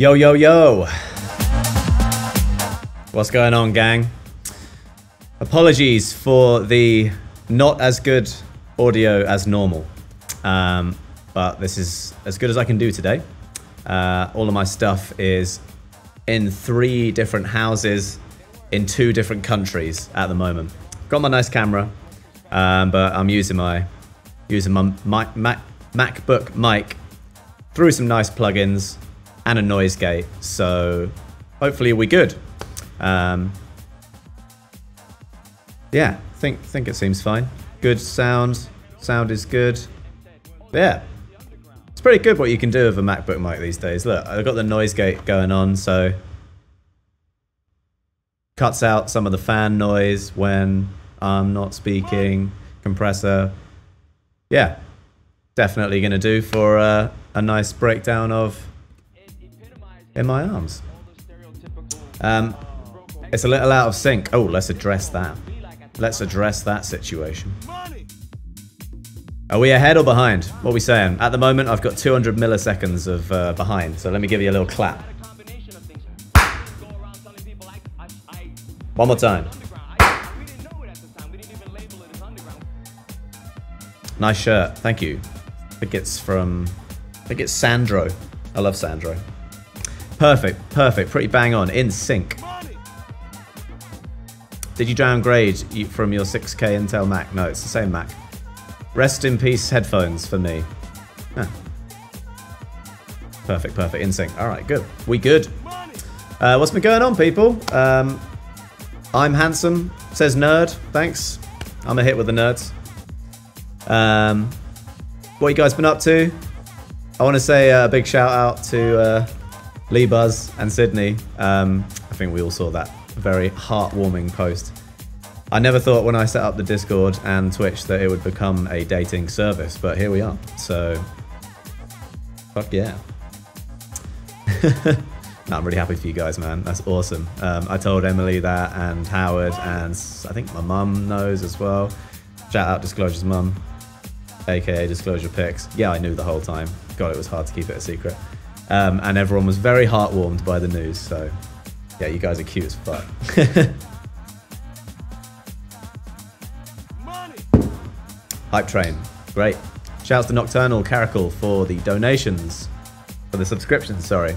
Yo, yo, yo. What's going on, gang? Apologies for the not as good audio as normal. But this is as good as I can do today. All of my stuff is in 3 different houses in 2 different countries at the moment. Got my nice camera, but I'm using my MacBook mic through some nice plugins and a noise gate, so hopefully we're good. Yeah, think it seems fine. Good sound is good. Yeah, it's pretty good what you can do with a MacBook mic these days. Look, I've got the noise gate going on, so cuts out some of the fan noise when I'm not speaking. Compressor, yeah, definitely gonna do for a nice breakdown of In My Arms. It's a little out of sync. Oh, let's address that. Let's address that situation. Are we ahead or behind? What are we saying? At the moment, I've got 200 milliseconds of behind, so let me give you a little clap. One more time. Nice shirt, thank you. I think it's Sandro. I love Sandro. Perfect, pretty bang on, in sync. Did you downgrade from your 6K Intel Mac? No, it's the same Mac. Rest in peace headphones for me. Huh. Perfect, in sync. All right, good. We good. What's been going on, people? I'm handsome, says nerd. Thanks. I'm a hit with the nerds. What you guys been up to? I want to say a big shout out to Lee Buzz and Sydney. I think we all saw that very heartwarming post. I never thought when I set up the Discord and Twitch that it would become a dating service, but here we are. So, fuck yeah. No, I'm really happy for you guys, man. That's awesome. I told Emily that, and Howard, and I think my mum knows as well. Shout out Disclosure's mum, aka Disclosure Pics. Yeah, I knew the whole time. God, it was hard to keep it a secret. And everyone was very heartwarmed by the news, so yeah, you guys are cute as fuck. Hype train, great. Shouts to Nocturnal Caracal for the donations, for the subscriptions, sorry.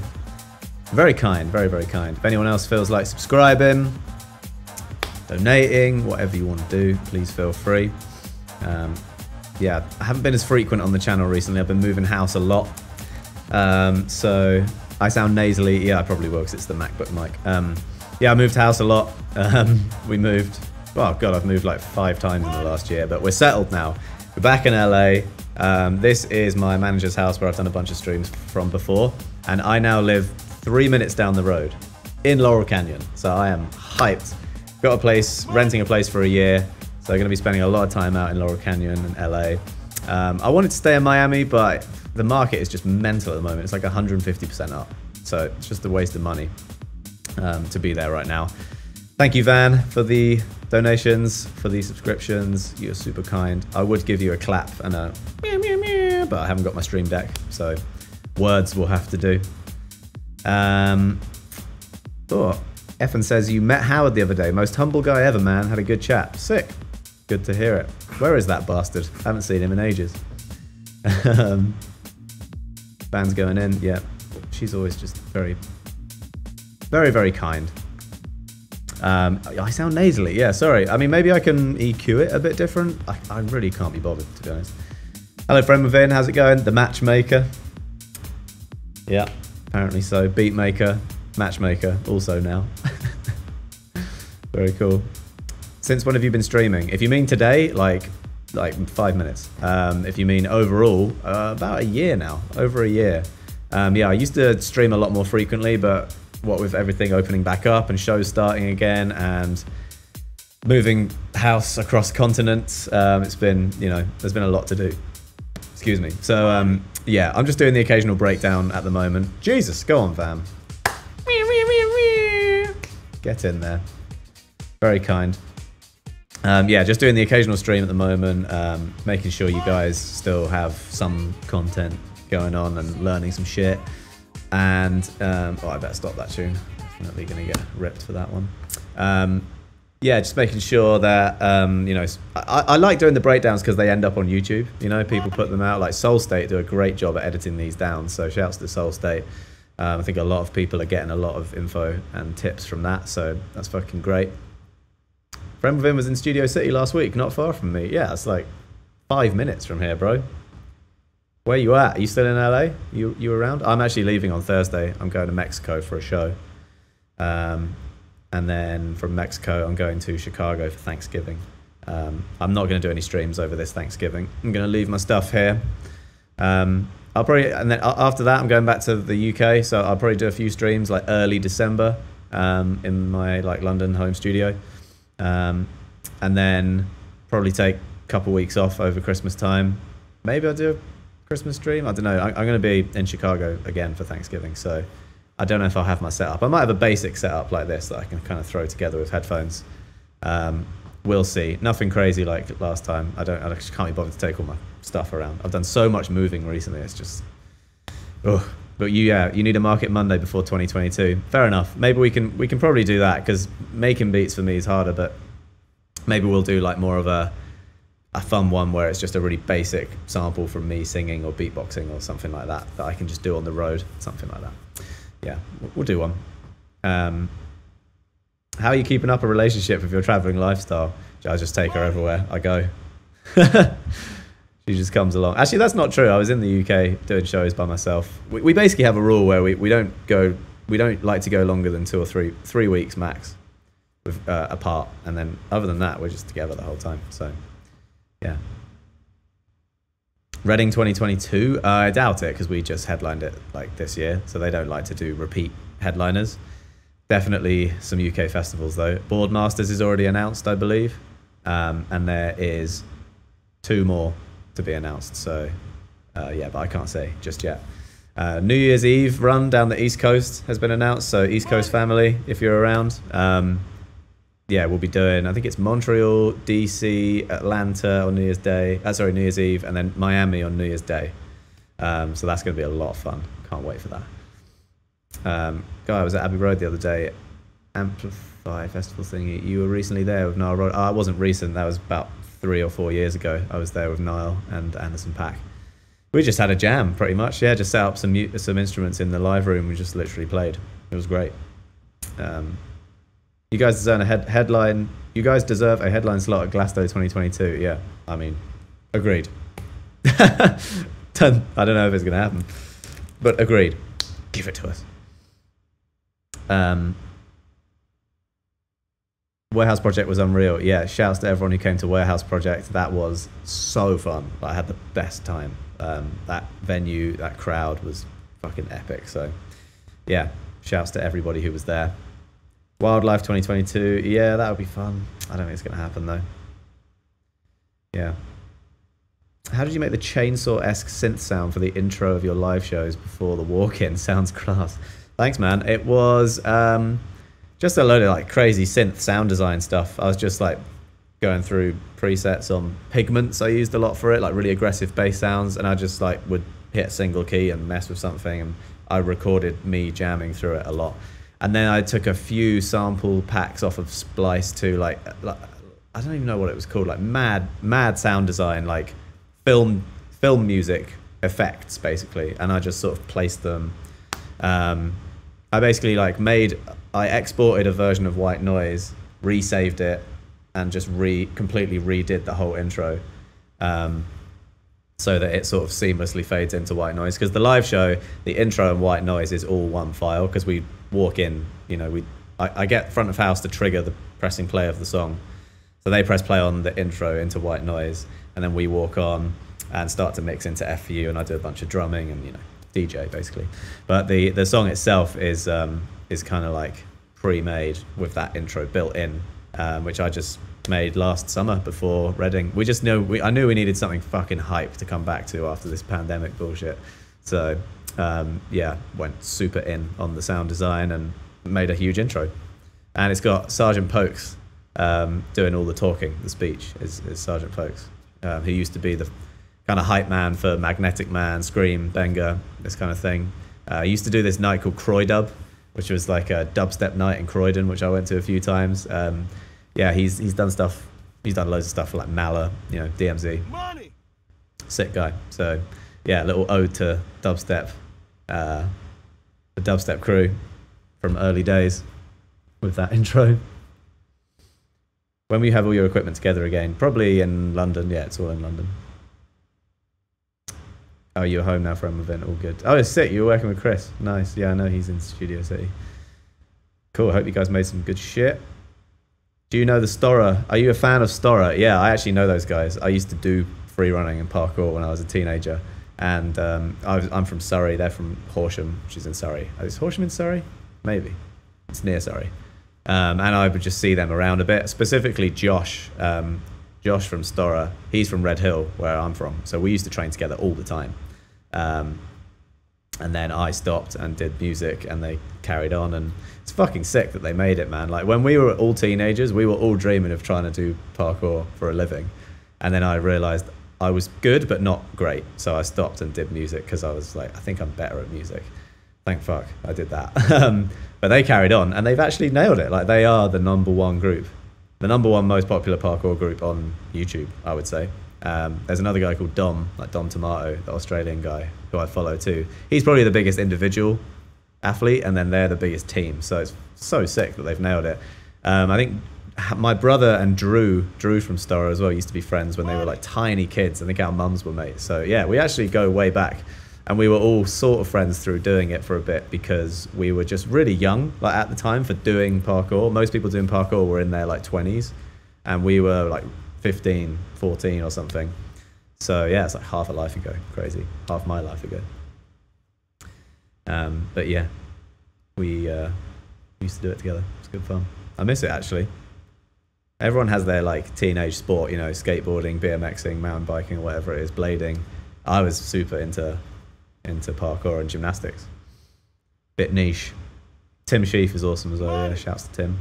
Very kind, very kind. If anyone else feels like subscribing, donating, whatever you want to do, please feel free. Yeah, I haven't been as frequent on the channel recently. I've been moving house a lot. So I sound nasally. Yeah, I probably will because it's the MacBook mic. Yeah, I moved house a lot. We moved, oh God, I've moved like 5 times in the last year, but we're settled now. We're back in LA. This is my manager's house where I've done a bunch of streams from before. And I now live 3 minutes down the road in Laurel Canyon. So I am hyped. Got a place, renting a place for a year. So I'm going to be spending a lot of time out in Laurel Canyon and LA. I wanted to stay in Miami, but the market is just mental at the moment. It's like 150% up. So it's just a waste of money to be there right now. Thank you, Van, for the donations, for the subscriptions. You're super kind. I would give you a clap and a meow, meow, meow, but I haven't got my stream deck, so words will have to do. Oh, Effin says, you met Howard the other day. Most humble guy ever, man. Had a good chat. Sick. Good to hear it. Where is that bastard? Haven't seen him in ages. Van's going in. Yeah. She's always just very kind. I sound nasally. Yeah, sorry. I mean, maybe I can EQ it a bit different. I really can't be bothered, to be honest. Hello, friend within. How's it going? The matchmaker. Yeah, apparently so. Beatmaker, matchmaker, also now. Very cool. Since when have you been streaming? If you mean today, like 5 minutes. If you mean overall, about a year now. Over a year. Yeah, I used to stream a lot more frequently, but what with everything opening back up and shows starting again and moving house across continents, it's been, you know, there's been a lot to do. Excuse me. So, yeah, I'm just doing the occasional breakdown at the moment. Jesus, go on, fam. Get in there. Very kind. Yeah, just doing the occasional stream at the moment, making sure you guys still have some content going on and learning some shit. And oh, I better stop that tune. Definitely going to get ripped for that one. Yeah, just making sure that you know, I like doing the breakdowns because they end up on YouTube. You know, people put them out. Like Soul State do a great job at editing these down. So shouts to Soul State. I think a lot of people are getting a lot of info and tips from that. So that's fucking great. Friend of him was in Studio City last week, not far from me. Yeah, it's like 5 minutes from here, bro. Where you at? Are you still in LA? You around? I'm actually leaving on Thursday. I'm going to Mexico for a show. And then from Mexico, I'm going to Chicago for Thanksgiving. I'm not going to do any streams over this Thanksgiving. I'm going to leave my stuff here. I'll probably, and then after that, I'm going back to the UK. So I'll probably do a few streams like early December in my like London home studio. And then probably take a couple weeks off over Christmas time. Maybe I'll do a Christmas stream. I don't know. I'm going to be in Chicago again for Thanksgiving. So I don't know if I'll have my setup. I might have a basic setup like this that I can kind of throw together with headphones. We'll see. Nothing crazy like last time. I just can't be bothered to take all my stuff around. I've done so much moving recently. It's just, oh. But you need a Market Monday before 2022. Fair enough. Maybe we can probably do that because making beats for me is harder. But maybe we'll do like more of a fun one where it's just a really basic sample from me singing or beatboxing or something like that I can just do on the road. Something like that. Yeah, we'll do one. How are you keeping up a relationship with your traveling lifestyle? I just take her everywhere I go. She just comes along. Actually, that's not true. I was in the UK doing shows by myself. We basically have a rule where we don't like to go longer than 2 or 3 weeks max with apart, and then other than that, we're just together the whole time. So, yeah. Reading 2022, I doubt it because we just headlined it like this year, so they don't like to do repeat headliners. Definitely some UK festivals though. Boardmasters is already announced, I believe, and there is 2 more to be announced. So yeah, but I can't say just yet. New Year's Eve run down the East Coast has been announced. So East Coast family, if you're around, yeah, we'll be doing, I think it's Montreal, DC, Atlanta on New Year's Day. Sorry, New Year's Eve, and then Miami on New Year's Day. So that's going to be a lot of fun. Can't wait for that. Guy, I was at Abbey Road the other day. Amplify Festival thingy. You were recently there with Niall Rod. Oh, it wasn't recent. That was about 3 or 4 years ago. I was there with Niall and Anderson .Paak. We just had a jam, pretty much. Yeah, just set up some instruments in the live room. We just literally played. It was great. You guys deserve a headline. You guys deserve a headline slot at Glasgow 2022. Yeah, I mean, agreed. I don't know if it's gonna happen, but agreed. Give it to us. Warehouse Project was unreal. Yeah, shouts to everyone who came to Warehouse Project. That was so fun. I had the best time. That venue, that crowd was fucking epic. So, yeah, shouts to everybody who was there. Wildlife 2022, yeah, that would be fun. I don't think it's going to happen, though. Yeah. How did you make the chainsaw-esque synth sound for the intro of your live shows before the walk-in? Sounds class. Thanks, man. It was just a load of like crazy synth sound design stuff. I was just like going through presets on Pigments. I used a lot for it, like really aggressive bass sounds, and I just like would hit a single key and mess with something, and I recorded me jamming through it a lot. And then I took a few sample packs off of Splice to like I don't even know what it was called, like mad sound design, like film music effects basically, and I just sort of placed them. I basically like I exported a version of White Noise, resaved it, and just completely redid the whole intro, so that it sort of seamlessly fades into White Noise. Because the live show, the intro and White Noise is all one file, because we walk in, you know, I get front of house to trigger the pressing play of the song. So they press play on the intro into White Noise, and then we walk on and start to mix into FU, and I do a bunch of drumming and, you know, DJ basically. But the song itself is kind of like pre-made with that intro built in, which I just made last summer before Reading. We just knew I knew we needed something fucking hype to come back to after this pandemic bullshit. So yeah, went super in on the sound design and made a huge intro. And it's got Sergeant Pokes doing all the talking. The speech is Sergeant Pokes, who used to be the kind of hype man for Magnetic Man, Scream, Benga, this kind of thing. I used to do this night called Croydub, which was like a dubstep night in Croydon, which I went to a few times. Yeah, he's done stuff. He's done loads of stuff for like Mala, you know, DMZ. Money. Sick guy. So yeah, a little ode to dubstep, the dubstep crew from early days with that intro. When will you have all your equipment together again? Probably in London. Yeah, it's all in London. Oh, you're home now from an event. All good. Oh, it's sick. You were working with Chris. Nice. Yeah, I know he's in Studio City. Cool. I hope you guys made some good shit. Do you know the Stora? Are you a fan of Stora? Yeah, I actually know those guys. I used to do free running and parkour when I was a teenager. And I'm from Surrey. They're from Horsham, which is in Surrey. Is Horsham in Surrey? Maybe. It's near Surrey. And I would just see them around a bit. Specifically Josh. Josh from Stora. He's from Red Hill, where I'm from. So we used to train together all the time. And then I stopped and did music, and they carried on, and it's fucking sick that they made it, man. Like when we were all teenagers, we were all dreaming of trying to do parkour for a living, and then I realized I was good but not great, so I stopped and did music because I was like, I think I'm better at music. Thank fuck I did that. But they carried on, and they've actually nailed it. Like they are the #1 group, the #1 most popular parkour group on YouTube, I would say. There's another guy called Dom, like Dom Tomato, the Australian guy, who I follow too. He's probably the biggest individual athlete, and then they're the biggest team. So it's so sick that they've nailed it. I think my brother and Drew from Stora as well, used to be friends when they were like tiny kids. I think our mums were mates. So yeah, we actually go way back, and we were all sort of friends through doing it for a bit because we were just really young, like at the time, for doing parkour. Most people doing parkour were in their like 20s, and we were like 15, 14 or something. So yeah, it's like half a life ago. Crazy. Half my life ago. But yeah, we used to do it together. It's good fun. I miss it actually. Everyone has their like teenage sport, you know, skateboarding, BMXing, mountain biking, or whatever it is, blading. I was super into parkour and gymnastics. Bit niche. Tim Sheaf is awesome as well. Yeah, shouts to Tim.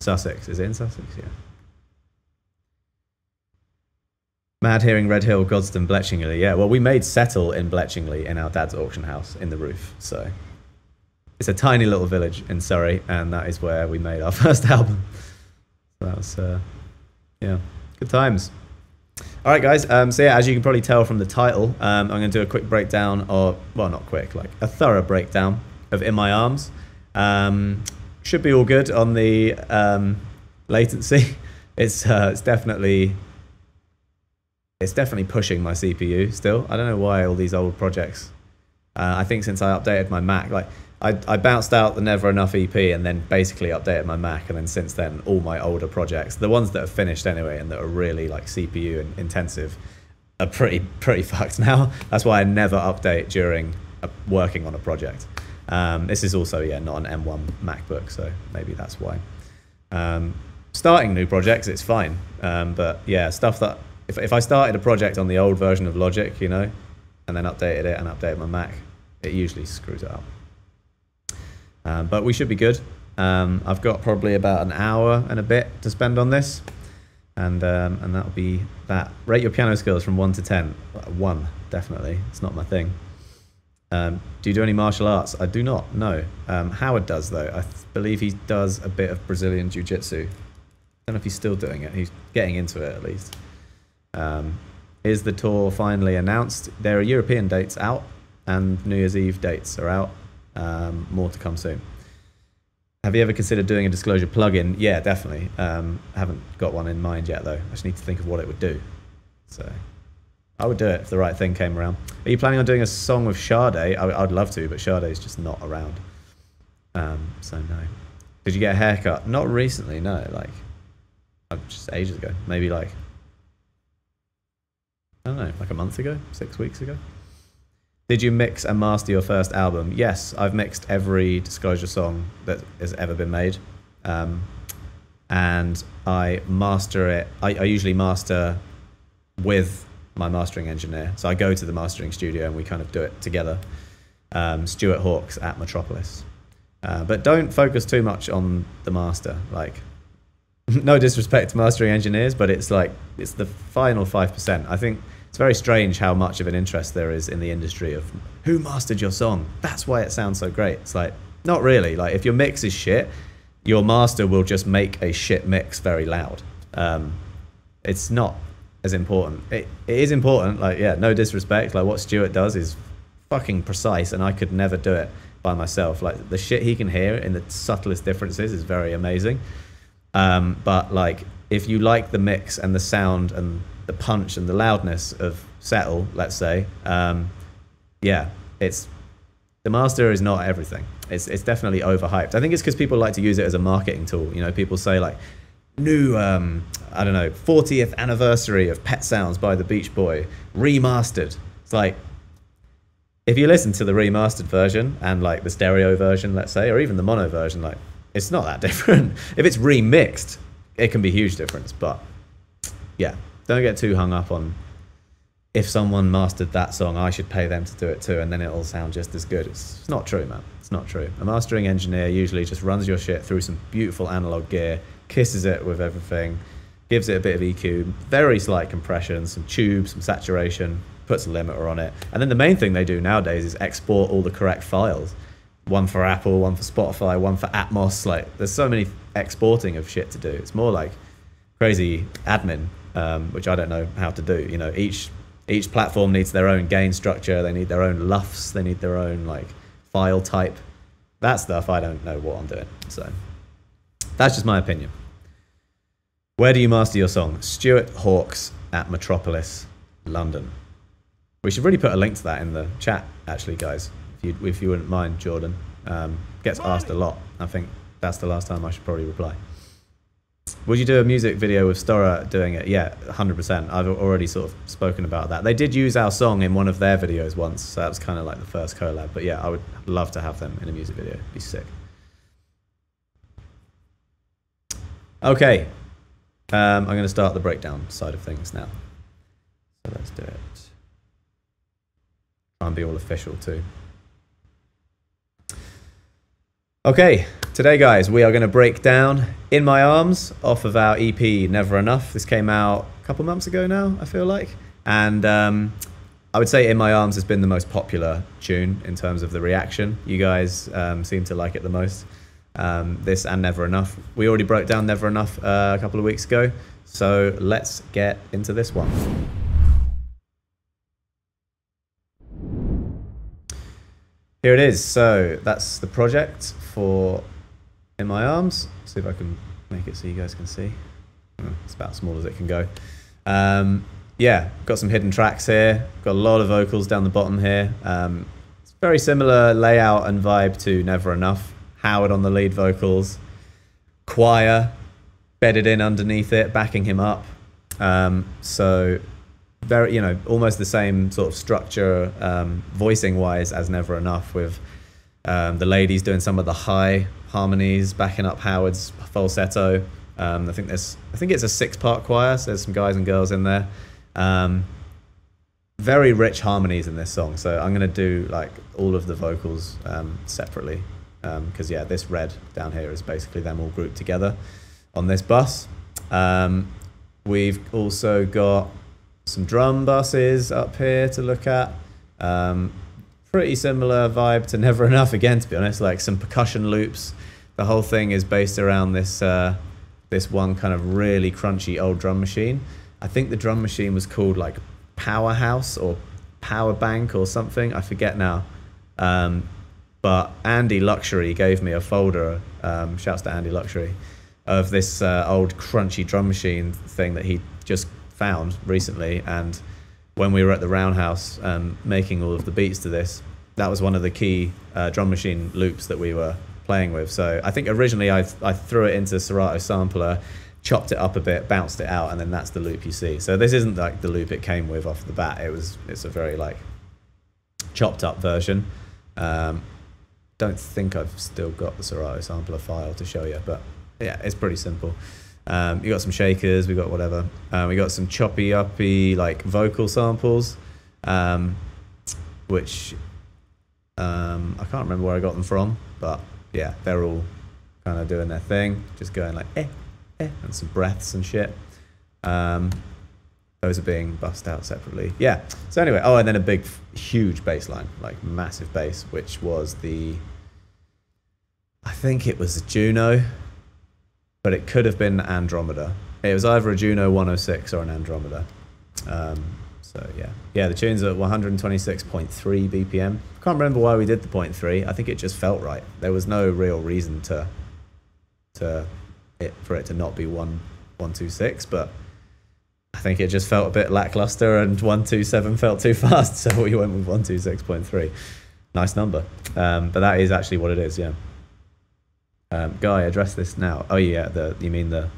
Sussex. Is it in Sussex? Yeah. Mad hearing Red Hill, Godstone, Bletchingley. Yeah, well, we made Settle in Bletchingley in our dad's auction house in the roof. So it's a tiny little village in Surrey, and that is where we made our first album. So that was, yeah, good times. All right, guys. So yeah, as you can probably tell from the title, I'm going to do a quick breakdown of, well, not quick, like a thorough breakdown of In My Arms. Should be all good on the latency. It's definitely pushing my CPU still. I don't know why all these old projects. I think since I updated my Mac, like I bounced out the Never Enough EP and then basically updated my Mac, and then since then all my older projects, the ones that are finished anyway and that are really like CPU intensive, are pretty fucked now. That's why I never update during working on a project. This is also, yeah, not an M1 MacBook, so maybe that's why. Starting new projects, it's fine, but yeah, stuff that if I started a project on the old version of Logic, you know, and then updated it and updated my Mac, it usually screws it up. But we should be good. I've got probably about an hour and a bit to spend on this, and that'll be that. Rate your piano skills from 1 to 10. 1, definitely. It's not my thing. Do you do any martial arts? I do not, no. Howard does, though. I believe he does a bit of Brazilian Jiu-Jitsu. I don't know if he's still doing it. He's getting into it, at least. Is the tour finally announced? There are European dates out, and New Year's Eve dates are out. More to come soon. Have you ever considered doing a Disclosure plugin? Yeah, definitely. Haven't got one in mind yet, though. I just need to think of what it would do. So I would do it if the right thing came around. Are you planning on doing a song with Sade? I'd love to, but Sade's just not around. So no. Did you get a haircut? Not recently, no. Like, just ages ago. Maybe like, I don't know, like a month ago, 6 weeks ago. Did you mix and master your first album? Yes, I've mixed every Disclosure song that has ever been made. And I master it. I usually master with my mastering engineer. So I go to the mastering studio and we kind of do it together. Stuart Hawkes at Metropolis. But don't focus too much on the master. Like, no disrespect to mastering engineers, but it's like, it's the final 5%. I think It's very strange how much of an interest there is in the industry of who mastered your song. That's why it sounds so great. It's like, not really. Like, if your mix is shit, your master will just make a shit mix very loud. It's not as important. It is important, like, yeah, no disrespect. Like, what Stuart does is fucking precise, and I could never do it by myself. Like, the shit he can hear in the subtlest differences is very amazing. But like, if you like the mix and the sound and the punch and the loudness of Settle, let's say, yeah, the master is not everything. It's definitely overhyped. I think it's because people like to use it as a marketing tool. You know, people say like, new, I don't know, 40th anniversary of Pet Sounds by the Beach Boy, remastered. It's like, if you listen to the remastered version and like the stereo version, let's say, or even the mono version, like, it's not that different. If it's remixed, it can be a huge difference. But yeah, don't get too hung up on if someone mastered that song, I should pay them to do it too, and then it'll sound just as good. It's not true, man. It's not true. A mastering engineer usually just runs your shit through some beautiful analog gear, kisses it with everything, gives it a bit of EQ, very slight compression, some tubes, some saturation, puts a limiter on it. And then the main thing they do nowadays is export all the correct files. One for Apple, one for Spotify, one for Atmos. Like, there's so many exporting of shit to do. It's more like crazy admin, which I don't know how to do. You know, each platform needs their own gain structure. They need their own LUFs. They need their own like file type. That stuff, I don't know what I'm doing. So that's just my opinion. Where do you master your song? Stuart Hawkes at Metropolis, London. We should really put a link to that in the chat, actually, guys. If you wouldn't mind, Jordan. Gets asked a lot. I think that's the last time I should probably reply. Would you do a music video with Stora doing it? Yeah, 100%. I've already sort of spoken about that. They did use our song in one of their videos once, so that was kind of like the first collab. But yeah, I would love to have them in a music video. It'd be sick. Okay. I'm going to start the breakdown side of things now. So let's do it. Try and be all official too. Okay, today guys, we are going to break down In My Arms off of our EP Never Enough. This came out a couple months ago now, I feel like. And I would say In My Arms has been the most popular tune in terms of the reaction. You guys seem to like it the most. This and Never Enough. We already broke down Never Enough a couple of weeks ago. So let's get into this one. Here it is. So that's the project for In My Arms. See if I can make it so you guys can see. It's about as small as it can go. Yeah, got some hidden tracks here. Got a lot of vocals down the bottom here. It's very similar layout and vibe to Never Enough. Howard on the lead vocals. Choir bedded in underneath it, backing him up. So very, you know, almost the same sort of structure, voicing wise as Never Enough, with the ladies doing some of the high harmonies, backing up Howard's falsetto. I think it's a 6-part choir, so there's some guys and girls in there. Very rich harmonies in this song, so I'm gonna do like all of the vocals separately, because yeah, this red down here is basically them all grouped together on this bus. We've also got some drum buses up here to look at. Pretty similar vibe to Never Enough again, to be honest, like some percussion loops. The whole thing is based around this this one kind of really crunchy old drum machine. I think the drum machine was called like Powerhouse or Power Bank or something, I forget now. But Andy Luxury gave me a folder, shouts to Andy Luxury, of this old crunchy drum machine thing that he just found recently. And when we were at the Roundhouse making all of the beats to this, that was one of the key drum machine loops that we were playing with. So I think originally I threw it into Serato Sampler, chopped it up a bit, bounced it out, and then that's the loop you see. So this isn't like the loop it came with off the bat. It's a very like chopped up version. Don't think I've still got the Serato Sampler file to show you, but yeah, it's pretty simple. You got some shakers, we got whatever. We got some choppy uppy like vocal samples, which I can't remember where I got them from, but yeah, they're all kind of doing their thing, just going like and some breaths and shit. those are being bussed out separately. Yeah. So anyway, oh, and then a big, huge bass line, like massive bass, which was the, I think it was a Juno, but it could have been Andromeda. It was either a Juno 106 or an Andromeda. So yeah, the tune's at 126.3 BPM. Can't remember why we did the 0.3. I think it just felt right. There was no real reason for it to not be 126, but I think it just felt a bit lackluster, and 127 felt too fast, so we went with 126.3. Nice number, but that is actually what it is. Yeah. Guy, address this now. Oh yeah, you mean the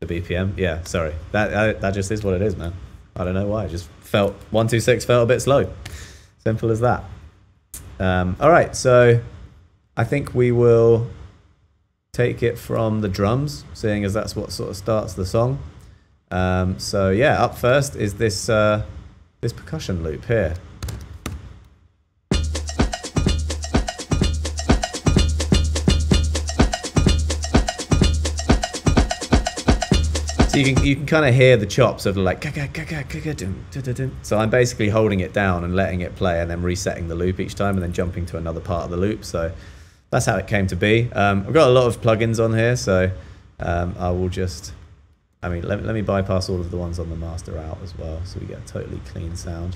BPM? Yeah, sorry. That just is what it is, man. I don't know why. It just felt 126 felt a bit slow. Simple as that. All right, so I think we will take it from the drums, seeing as that's what sort of starts the song. So yeah, up first is this this percussion loop here. So you can kind of hear the chops of like, so I'm basically holding it down and letting it play and then resetting the loop each time and then jumping to another part of the loop. So that's how it came to be. I've got a lot of plugins on here, so I will just, let me bypass all of the ones on the master out as well, so we get a totally clean sound.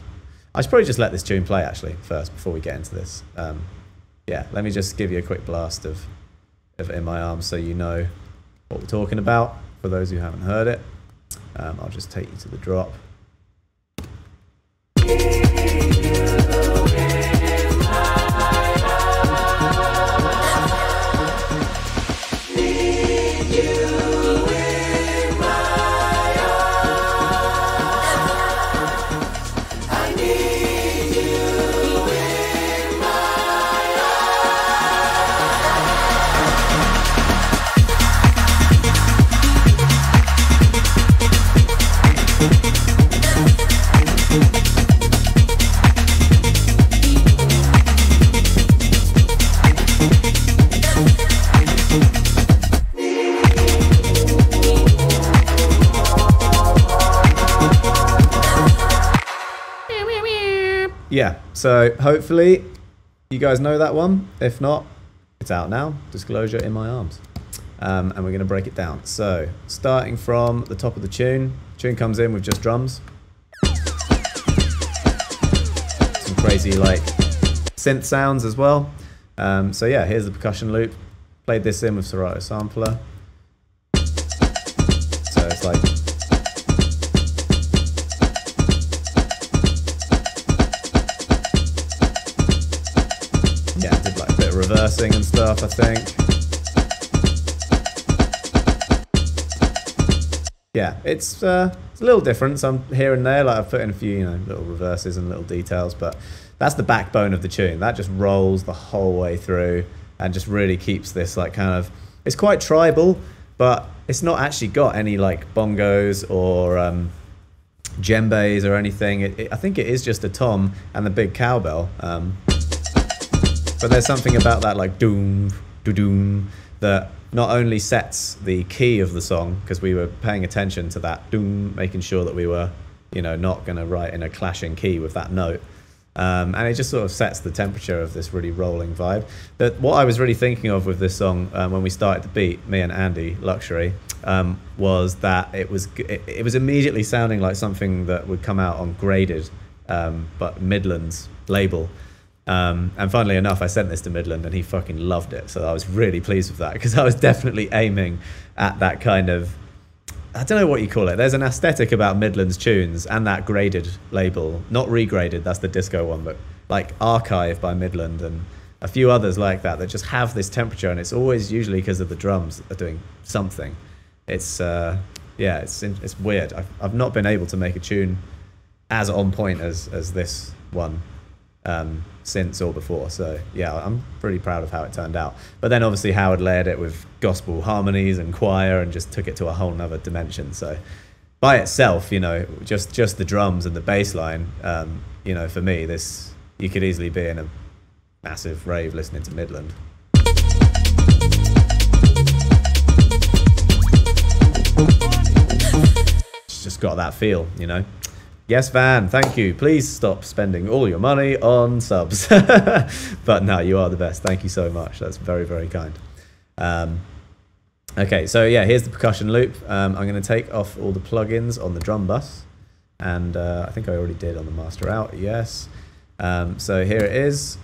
I should probably just let this tune play actually first before we get into this. Yeah, let me just give you a quick blast of In My Arms so you know what we're talking about. For those who haven't heard it, I'll just take you to the drop. Yeah, so hopefully you guys know that one. If not, it's out now. Disclosure, In My Arms. And we're going to break it down. So starting from the top of the tune comes in with just drums. Some crazy like synth sounds as well. So yeah, here's the percussion loop. Played this in with Serato Sampler. So it's like, yeah, did like a bit of reversing and stuff, I think. Yeah, it's a little different. Some here and there, like I've put in a few, little reverses and little details, but that's the backbone of the tune. That just rolls the whole way through and just really keeps this like kind of, it's quite tribal, but it's not actually got any like bongos or djembes or anything. I think it is just a tom and the big cowbell. But there's something about that like doom, doom, that not only sets the key of the song, because we were paying attention to that doom, making sure that we were, not going to write in a clashing key with that note. And it just sort of sets the temperature of this really rolling vibe. But what I was really thinking of with this song when we started the beat, me and Andy, Luxury, was that it was immediately sounding like something that would come out on Graded, but Midland's label. And funnily enough, I sent this to Midland and he fucking loved it. So I was really pleased with that because I was definitely aiming at that kind of, I don't know what you call it. There's an aesthetic about Midland's tunes and that Graded label, not Regraded, that's the disco one, but like Archive by Midland and a few others like that just have this temperature, and it's always usually because of the drums that are doing something. It's, yeah, it's weird. I've not been able to make a tune as on point as this one. Since or before, so yeah, I'm pretty proud of how it turned out. But then obviously Howard layered it with gospel harmonies and choir and just took it to a whole nother dimension. So by itself, just the drums and the bass line, for me, this, you could easily be in a massive rave listening to Midland. It's just just got that feel, you know. Yes, Van, thank you. Please stop spending all your money on subs. But no, you are the best. Thank you so much. That's very, very kind. Okay, so yeah, here's the percussion loop. I'm going to take off all the plugins on the drum bus. And I think I already did on the master out, yes. So here it is.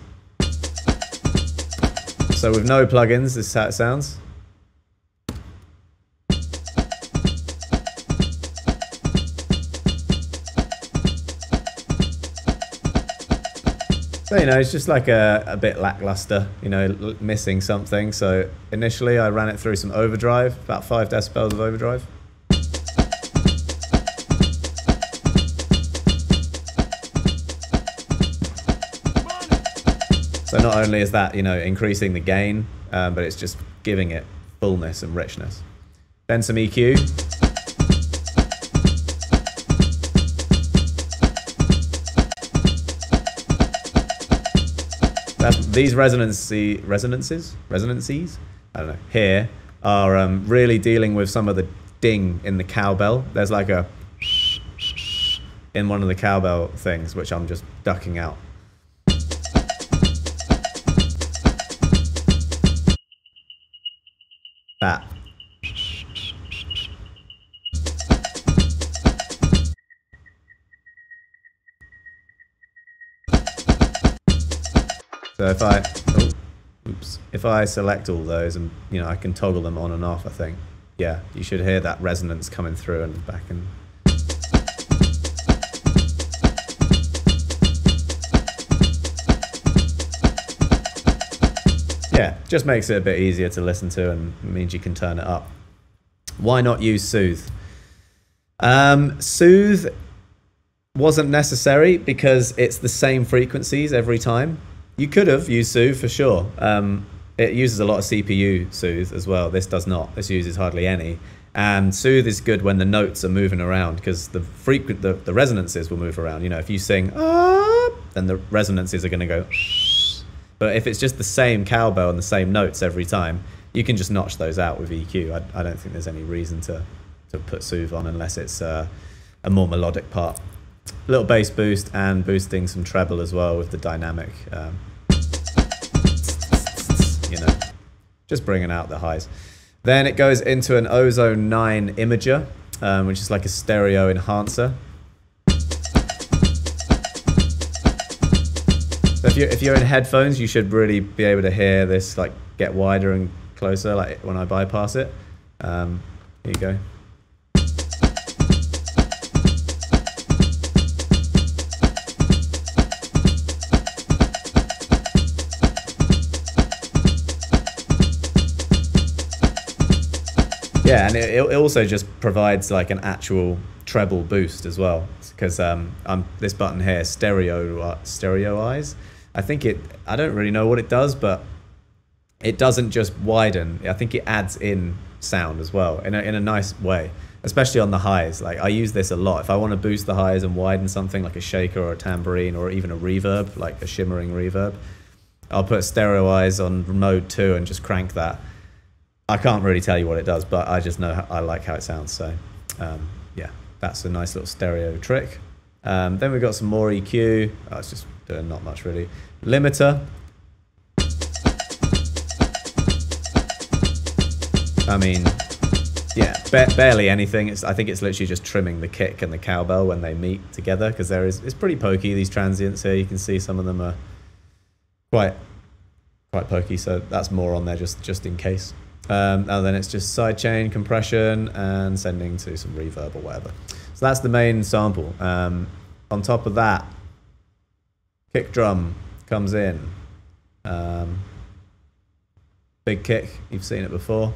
So with no plugins, this is how it sounds. So, you know, it's just like a bit lackluster, you know, missing something. So initially I ran it through some overdrive, about 5 decibels of overdrive. So not only is that, you know, increasing the gain, but it's just giving it fullness and richness. Then some EQ. These resonances, I don't know, here are really dealing with some of the ding in the cowbell. There's like a in one of the cowbell things, which I'm just ducking out. That. So if I select all those and, you know, I can toggle them on and off, I think, yeah, you should hear that resonance coming through and back and. Yeah, just makes it a bit easier to listen to and means you can turn it up. Why not use Soothe? Soothe wasn't necessary because it's the same frequencies every time. You could have used Soothe for sure. It uses a lot of CPU Soothe as well. This does not. This uses hardly any. And Soothe is good when the notes are moving around because the resonances will move around. You know, if you sing then the resonances are going to go. But if it's just the same cowbell and the same notes every time, you can just notch those out with EQ. I don't think there's any reason to put Soothe on unless it's a more melodic part. A little bass boost and boosting some treble as well with the dynamic. You know, just bringing out the highs. Then it goes into an Ozone 9 imager, which is like a stereo enhancer. So if you're in headphones, you should really be able to hear this like get wider and closer, like when I bypass it. Here you go. Yeah, and it also just provides like an actual treble boost as well, because this button here, stereoize. I don't really know what it does, but it doesn't just widen. I think it adds in sound as well in a nice way, especially on the highs. Like I use this a lot. If I want to boost the highs and widen something like a shaker or a tambourine or even a reverb, like a shimmering reverb, I'll put stereoize on mode 2 and just crank that. I can't really tell you what it does, but I just know I like how it sounds. So yeah, that's a nice little stereo trick. Then we've got some more EQ. Oh, it's just doing not much really. Limiter. I mean, yeah, barely anything. I think it's literally just trimming the kick and the cowbell when they meet together, because it's pretty pokey, these transients here. You can see some of them are quite pokey, so that's more on there just in case. And then it's just sidechain, compression, and sending to some reverb or whatever. So that's the main sample. On top of that, kick drum comes in. Big kick, you've seen it before.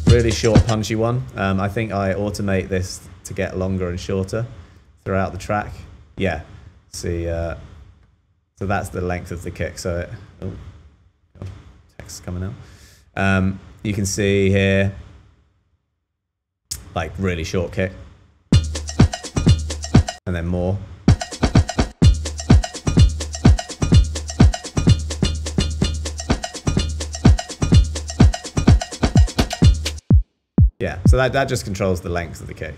Really short, punchy one. I think I automate this to get longer and shorter throughout the track. Yeah, see. So that's the length of the kick. So text coming out. You can see here, like really short kick, and then more. So that just controls the length of the kick.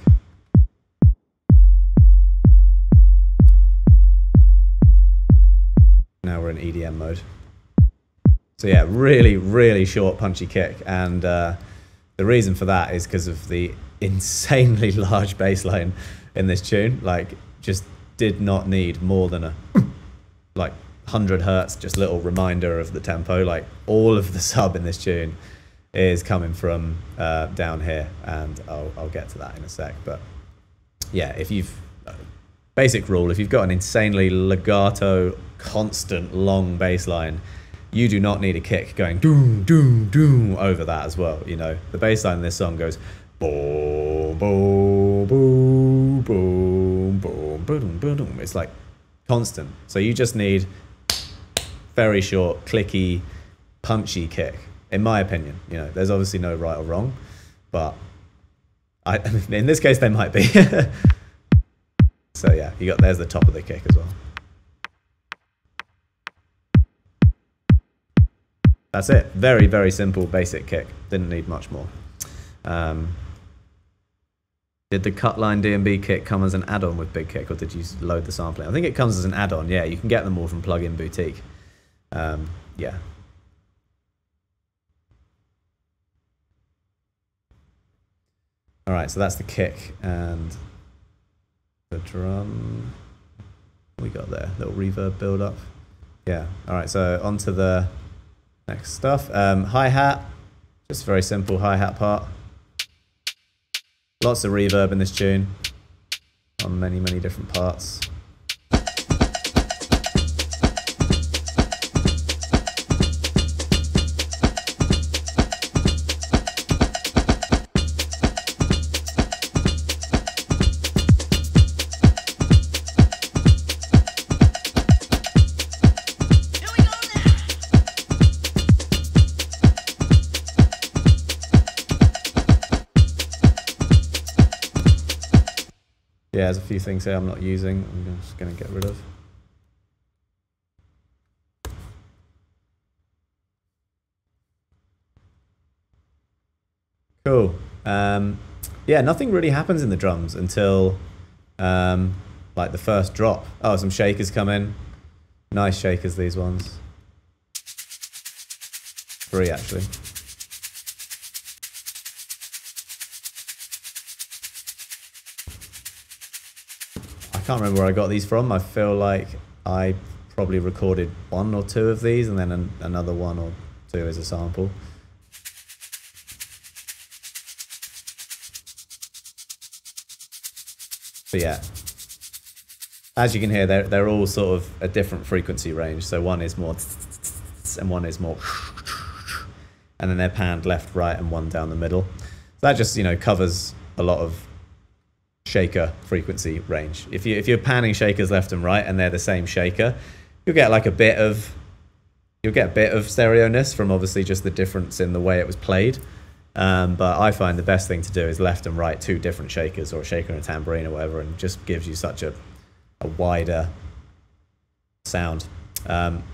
Now we're in EDM mode. So yeah, really, really short punchy kick. And the reason for that is because of the insanely large bass line in this tune. Like, just did not need more than a like 100 hertz, just little reminder of the tempo. Like, all of the sub in this tune is coming from down here, and I'll get to that in a sec. But yeah, if you've basic rule, if you've got an insanely legato, constant long bass line, you do not need a kick going doom doom doom over that as well. You know, the bass line in this song goes boom boom boom boom boom boom boom. It's like constant. So you just need very short, clicky, punchy kick, in my opinion. You know, there's obviously no right or wrong, but in this case there might be. So yeah, there's the top of the kick as well. That's it. Very, very simple, basic kick. Didn't need much more. Did the Cutline D&B kick come as an add-on with Big Kick, or did you load the sampling? I think it comes as an add-on, yeah. You can get them all from Plugin Boutique. Yeah. All right, so that's the kick and the drum. What we got there? Little reverb build up. Yeah. All right, so on to the next stuff. Hi-hat, just a very simple hi-hat part. Lots of reverb in this tune on many, many different parts. Yeah, there's a few things here I'm not using. I'm just going to get rid of. Cool. Yeah, nothing really happens in the drums until like the first drop. Oh, some shakers come in. Nice shakers, these ones. 3 actually. I can't remember where I got these from. I feel like I probably recorded 1 or 2 of these, and then another 1 or 2 as a sample. But yeah, as you can hear, they're all sort of a different frequency range. So one is more and one is more, and then they're panned left, right, and one down the middle. So that just, you know, covers a lot of shaker frequency range. If you're panning shakers left and right and they're the same shaker, you'll get like a bit of stereo-ness from obviously just the difference in the way it was played. But I find the best thing to do is left and right 2 different shakers, or a shaker and a tambourine or whatever, and just gives you such a wider sound.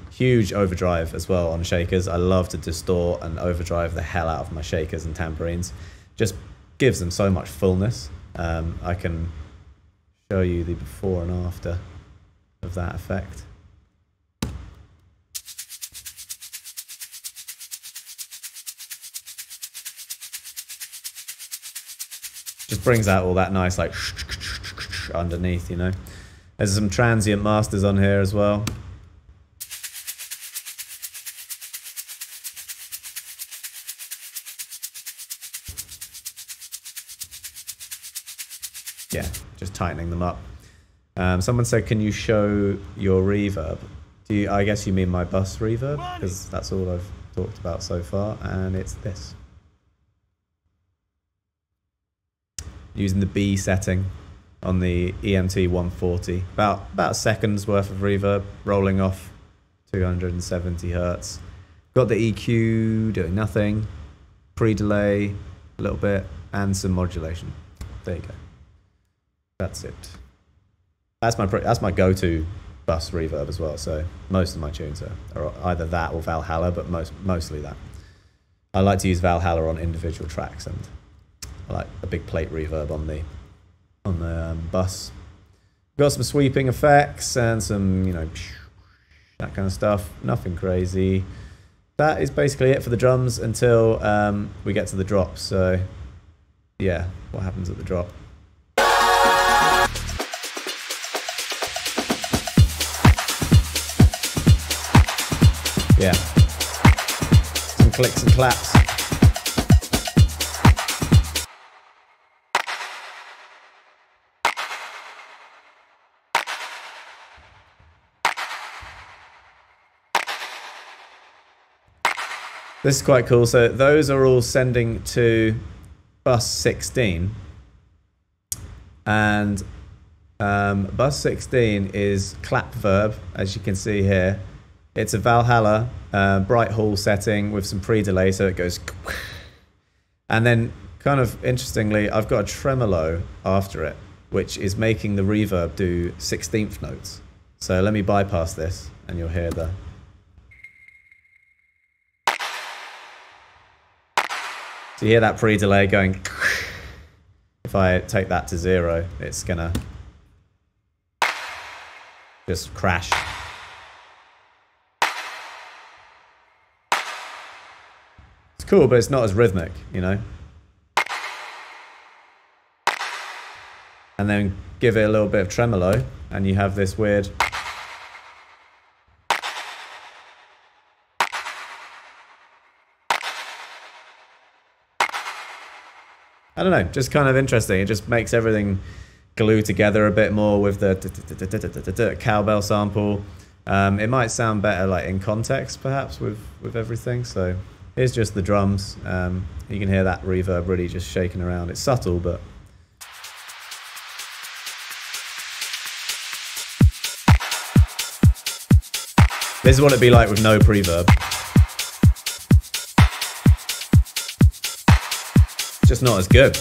Huge overdrive as well on shakers. I love to distort and overdrive the hell out of my shakers and tambourines. Just gives them so much fullness. I can show you the before and after of that effect. Just brings out all that nice like underneath, you know. There's some transient masters on here as well. Yeah, just tightening them up. Someone said, can you show your reverb? I guess you mean my bus reverb, because that's all I've talked about so far, and it's this. Using the B setting on the EMT 140. About a second's worth of reverb, rolling off 270 hertz. Got the EQ doing nothing, pre-delay a little bit, and some modulation. There you go. That's it. That's my go-to bus reverb as well. So most of my tunes are either that or Valhalla, but mostly that. I like to use Valhalla on individual tracks, and I like a big plate reverb on the bus. Got some sweeping effects and some, you know, that kind of stuff. Nothing crazy. That is basically it for the drums until we get to the drop. So yeah, what happens at the drop? Yeah, some clicks and claps. This is quite cool. So those are all sending to bus 16. And bus 16 is clap verb, as you can see here. It's a Valhalla bright hall setting with some pre-delay, so it goes. And then, kind of interestingly, I've got a tremolo after it, which is making the reverb do 16th notes. So let me bypass this, and you'll hear the... So you hear that pre-delay going. If I take that to 0, it's gonna just crash. It's cool, but it's not as rhythmic, you know? And then give it a little bit of tremolo, and you have this weird... I don't know, just kind of interesting. It just makes everything glue together a bit more with the cowbell sample. It might sound better like in context, perhaps, with everything. So here's just the drums. You can hear that reverb really just shaking around. It's subtle, but... This is what it'd be like with no preverb. Just not as good.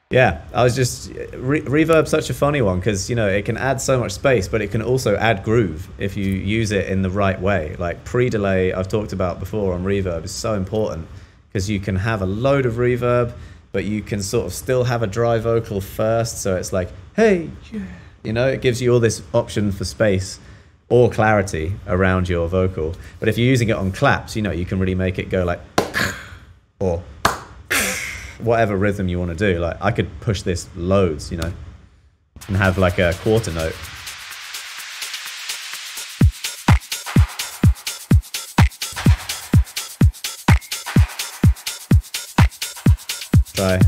Yeah, I was just... Reverb's such a funny one because, you know, it can add so much space, but it can also add groove if you use it in the right way. Like pre-delay, I've talked about before on reverb, is so important because you can have a load of reverb, but you can sort of still have a dry vocal first, so it's like, hey, yeah. You know, it gives you all this option for space or clarity around your vocal. But if you're using it on claps, you know, you can really make it go like, or whatever rhythm you want to do. Like, I could push this loads, you know, and have like a quarter note. Try.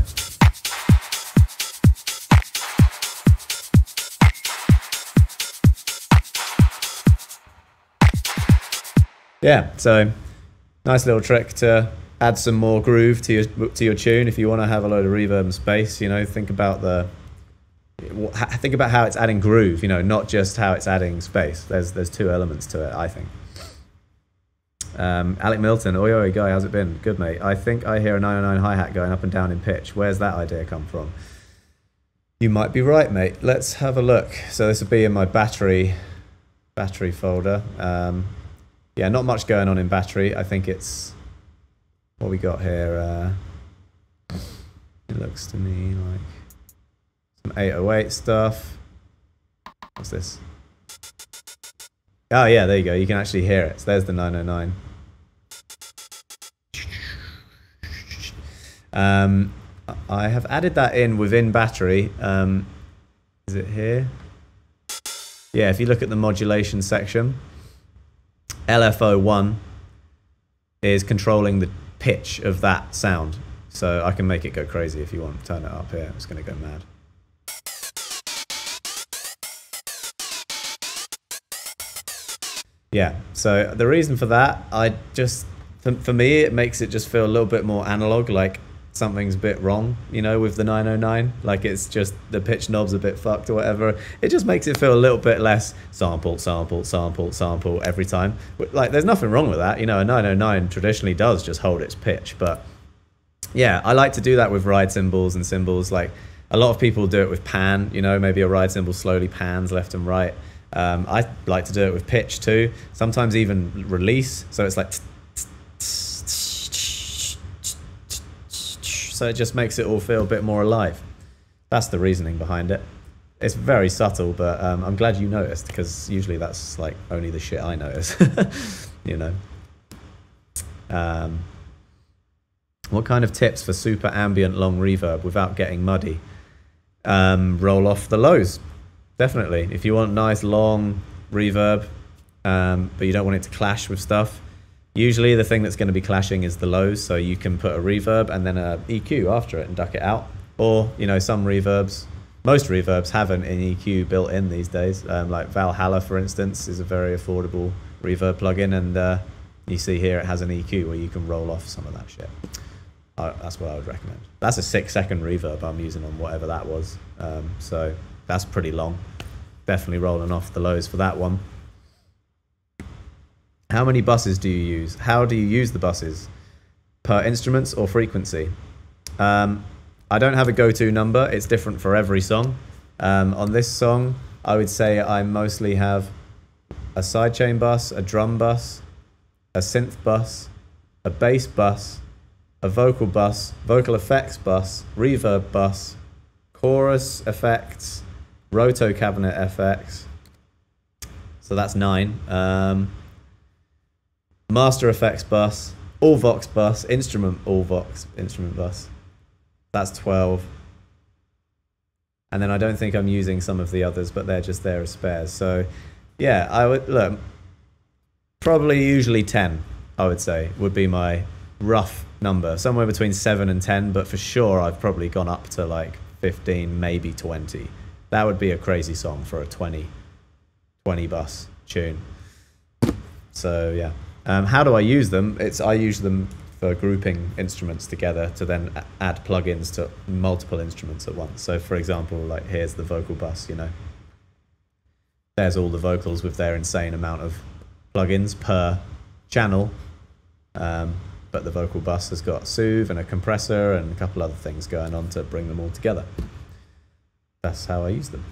Yeah, so nice little trick to add some more groove to your tune. If you want to have a load of reverb and space, you know, think about how it's adding groove, you know, not just how it's adding space. There's two elements to it, I think. Alec Milton, oi guy, how's it been? Good, mate. I think I hear a 909 hi-hat going up and down in pitch. Where's that idea come from? You might be right, mate. Let's have a look. So this will be in my battery folder. Yeah, not much going on in battery. I think it's what we got here. It looks to me like some 808 stuff. What's this? Oh yeah, there you go. You can actually hear it. So there's the 909. I have added that in within battery. Is it here? Yeah, if you look at the modulation section, LFO1 is controlling the pitch of that sound. So I can make it go crazy if you want. Turn it up here. It's going to go mad. Yeah, so the reason for that, for me, it makes it just feel a little bit more analog, like something's a bit wrong, you know, with the 909. Like it's just the pitch knob's a bit fucked or whatever. It just makes it feel a little bit less sample, sample, sample, sample every time. Like there's nothing wrong with that. You know, a 909 traditionally does just hold its pitch. But yeah, I like to do that with ride cymbals and cymbals. Like A lot of people do it with pan, you know, maybe a ride cymbal slowly pans left and right. I like to do it with pitch too, sometimes even release, so it's like, so it just makes it all feel a bit more alive. That's the reasoning behind it. It's very subtle, but I'm glad you noticed, because usually that's like only the shit I notice, you know. What kind of tips for super ambient long reverb without getting muddy? Roll off the lows, definitely. If you want nice long reverb, but you don't want it to clash with stuff, usually the thing that's going to be clashing is the lows, so you can put a reverb and then a EQ after it and duck it out. Or, you know, some reverbs, most reverbs have an EQ built in these days. Like Valhalla, for instance, is a very affordable reverb plugin, and you see here it has an EQ where you can roll off some of that shit. That's what I would recommend. That's a 6-second reverb I'm using on whatever that was. So that's pretty long. Definitely rolling off the lows for that one. How many buses do you use? How do you use the buses? Per instruments or frequency? I don't have a go-to number. It's different for every song. On this song, I would say I mostly have a sidechain bus, a drum bus, a synth bus, a bass bus, a vocal bus, vocal effects bus, reverb bus, chorus effects, roto cabinet effects. So that's 9. Master effects bus, all vox bus, instrument all vox instrument bus. That's 12. And then I don't think I'm using some of the others, but they're just there as spares. So yeah, I would look, probably usually 10, I would say, would be my rough number, somewhere between 7 and 10, but for sure I've probably gone up to like 15, maybe 20. That would be a crazy song for a 20 bus tune. So yeah. How do I use them? I use them for grouping instruments together to then add plugins to multiple instruments at once. So for example, like here's the vocal bus, you know. There's all the vocals with their insane amount of plugins per channel. But the vocal bus has got soothe and a compressor and a couple other things going on to bring them all together. That's how I use them.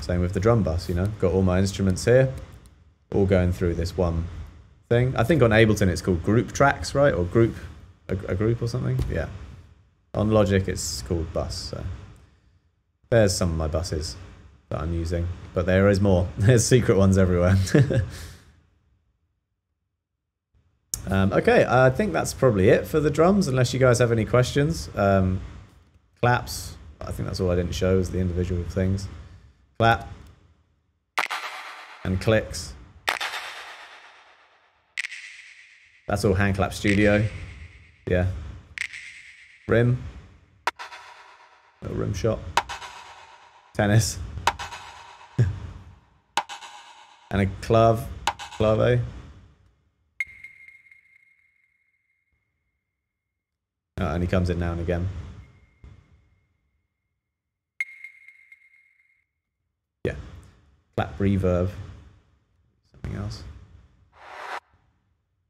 Same with the drum bus, you know. Got all my instruments here, all going through this one thing. I think on Ableton it's called group tracks, right? Or group, a group or something? Yeah. On Logic it's called bus. So there's some of my buses that I'm using. But there is more. There's secret ones everywhere. Okay, I think that's probably it for the drums, unless you guys have any questions. Claps, I think that's all I didn't show, is the individual things. Clap. And clicks. That's all Hand Clap Studio. Yeah. Rim. Little rim shot. Tennis. And a clave. And he comes in now and again. Yeah. Clap reverb. Something else.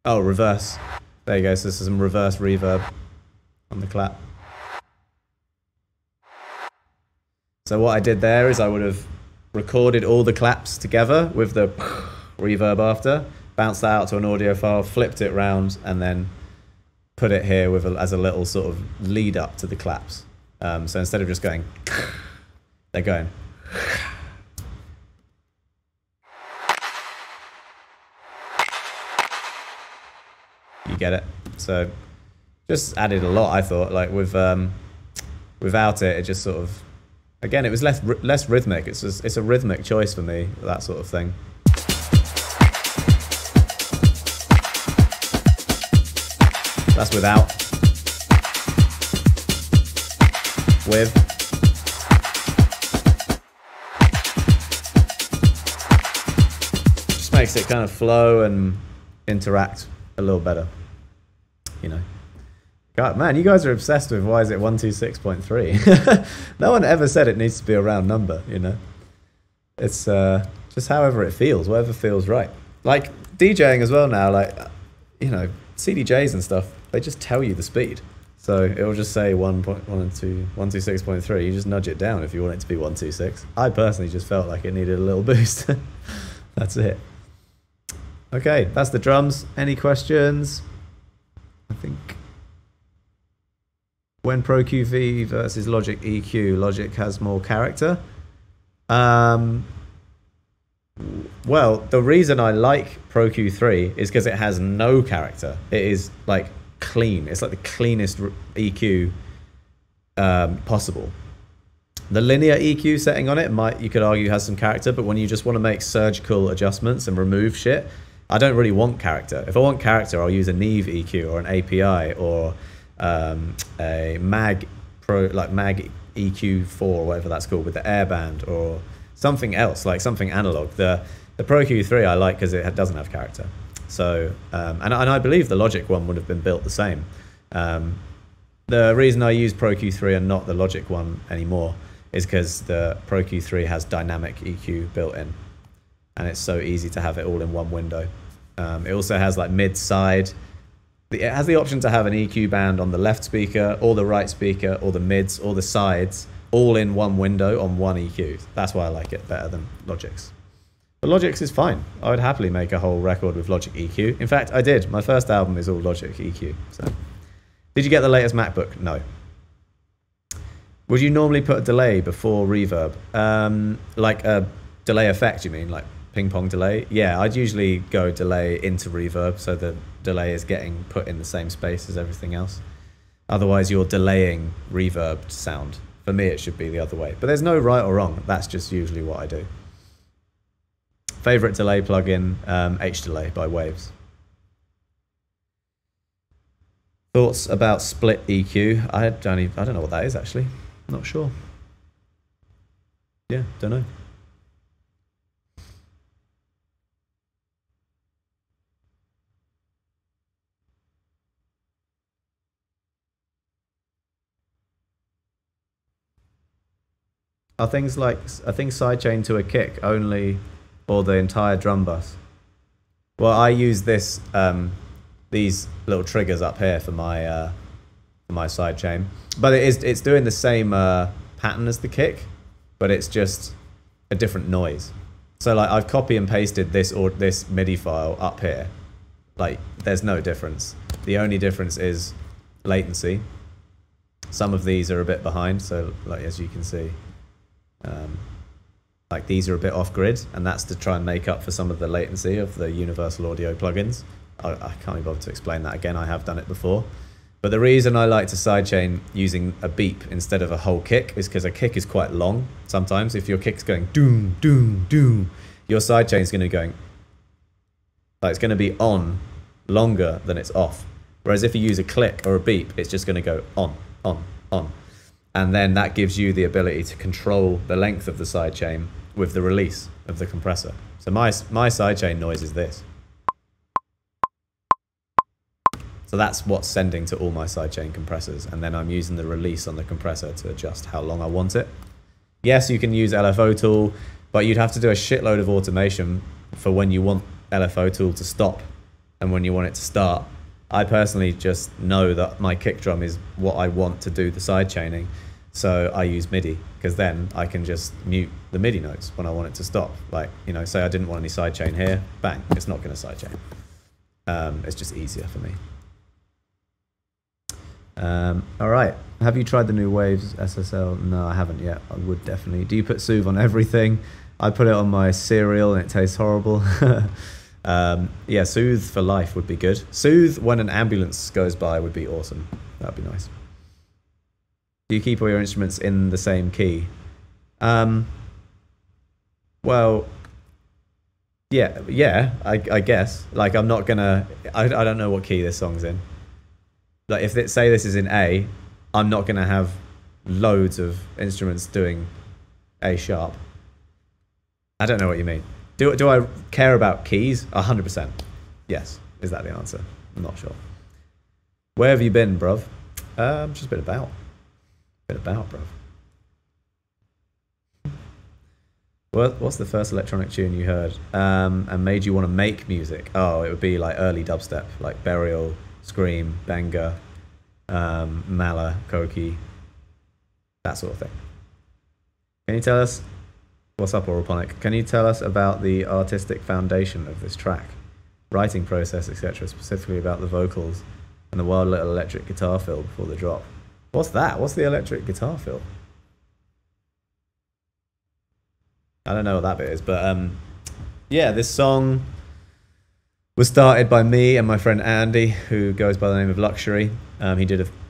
Oh, reverse. There you go. So this is some reverse reverb on the clap. So what I did there is I would have recorded all the claps together with the reverb after, bounced that out to an audio file, flipped it round, and then put it here with as a little sort of lead up to the claps. So instead of just going, they're going. You get it? So just added a lot, I thought. Like with without it, it just sort of, again, it was less rhythmic. It's a rhythmic choice for me, that sort of thing. That's without. With. Just makes it kind of flow and interact a little better, you know. God, man, you guys are obsessed with why is it 126.3? No one ever said it needs to be a round number, you know. It's just however it feels, whatever feels right. Like DJing as well now, like, you know, CDJs and stuff, they just tell you the speed. So it will just say 126.3. You just nudge it down if you want it to be 126. I personally just felt like it needed a little boost. That's it. Okay, that's the drums. Any questions? I think when Pro QV versus Logic EQ, Logic has more character. Well, the reason I like Pro Q3 is because it has no character. It is like clean. It's like the cleanest EQ possible. The linear EQ setting on it you could argue has some character, but when you just want to make surgical adjustments and remove shit, I don't really want character. If I want character, I'll use a Neve EQ or an API or a Mag EQ4 or whatever that's called with the airband or something else, like something analog. The Pro Q3 I like because it doesn't have character. So, and I believe the Logic one would have been built the same. The reason I use Pro Q3 and not the Logic one anymore is because the Pro Q3 has dynamic EQ built in, and it's so easy to have it all in one window. It also has like mid-side. It has the option to have an EQ band on the left speaker, or the right speaker, or the mids, or the sides, all in one window on one EQ. That's why I like it better than Logic's. But Logic's is fine. I would happily make a whole record with Logic EQ. In fact, I did. My first album is all Logic EQ. So, did you get the latest MacBook? No. Would you normally put a delay before reverb? Like a delay effect, you mean? Like ping pong delay? Yeah, I'd usually go delay into reverb so the delay is getting put in the same space as everything else. Otherwise, you're delaying reverbed sound. For me, it should be the other way. But there's no right or wrong. That's just usually what I do. Favorite delay plugin, H-Delay by Waves. Thoughts about split EQ? I don't know what that is actually. Not sure. Yeah, don't know. Are things sidechain to a kick only, or the entire drum bus? Well, I use this these little triggers up here for my sidechain, but it's doing the same pattern as the kick, but it's just a different noise. So like I've copy and pasted this MIDI file up here. Like there's no difference. The only difference is latency. Some of these are a bit behind, so like as you can see. Like these are a bit off grid, and that's to try and make up for some of the latency of the universal audio plugins. I can't even bother to explain that again. I have done it before. But the reason I like to sidechain using a beep instead of a whole kick is because a kick is quite long. Sometimes if your kick's going doom, doom, doom, your sidechain is going to be going, like it's going to be on longer than it's off. Whereas if you use a click or a beep, it's just going to go on, on, on. And then that gives you the ability to control the length of the sidechain with the release of the compressor. So my sidechain noise is this. So that's what's sending to all my sidechain compressors. And then I'm using the release on the compressor to adjust how long I want it. Yes, you can use LFO tool, but you'd have to do a shitload of automation for when you want LFO tool to stop and when you want it to start. I personally just know that my kick drum is what I want to do the sidechaining. So I use MIDI, because then I can just mute the MIDI notes when I want it to stop. Like, you know, say I didn't want any sidechain here, bang, it's not going to sidechain. It's just easier for me. All right. Have you tried the new Waves SSL? No, I haven't yet. I would definitely. Do you put Soothe on everything? I put it on my cereal and it tastes horrible. Yeah, Soothe for life would be good. Soothe when an ambulance goes by would be awesome. That'd be nice. Do you keep all your instruments in the same key? Well, yeah, I guess. Like, I'm not gonna. I don't know what key this song's in. Like, if it say this is in A, I'm not gonna have loads of instruments doing A sharp. I don't know what you mean. Do I care about keys? 100%. Yes. Is that the answer? I'm not sure. Where have you been, bruv? Just been about. Bruv. What's the first electronic tune you heard and made you want to make music? Oh, it would be like early dubstep, like Burial, Scream, Banger, Mala, Koki, that sort of thing. Can you tell us, what's up, Oraponic? Can you tell us about the artistic foundation of this track? Writing process, etc., specifically about the vocals and the wild little electric guitar fill before the drop. What's that? What's the electric guitar fill? I don't know what that bit is, but yeah, this song was started by me and my friend Andy, who goes by the name of Luxury.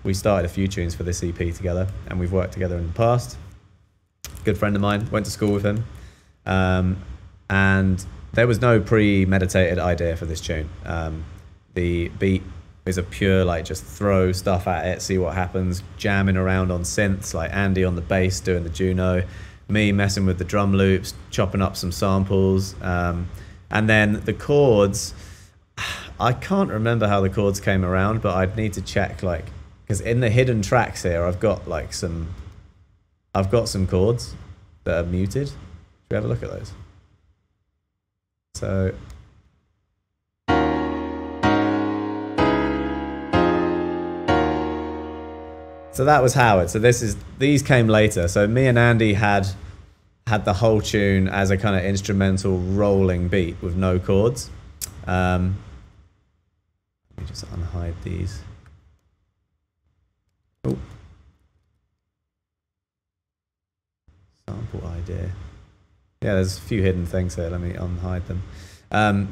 We started a few tunes for this EP together, and we've worked together in the past. Good friend of mine, went to school with him, and there was no premeditated idea for this tune. The beat is a pure, like, just throw stuff at it, see what happens, jamming around on synths, like Andy on the bass doing the Juno, me messing with the drum loops, chopping up some samples, and then the chords, I can't remember how the chords came around, but I'd need to check, like, because in the hidden tracks here, I've got some chords that are muted. Should we have a look at those? So that was Howard. So these came later. So me and Andy had the whole tune as a kind of instrumental rolling beat with no chords. Let me just unhide these. Oh. Sample idea. Yeah, there's a few hidden things here. Let me unhide them.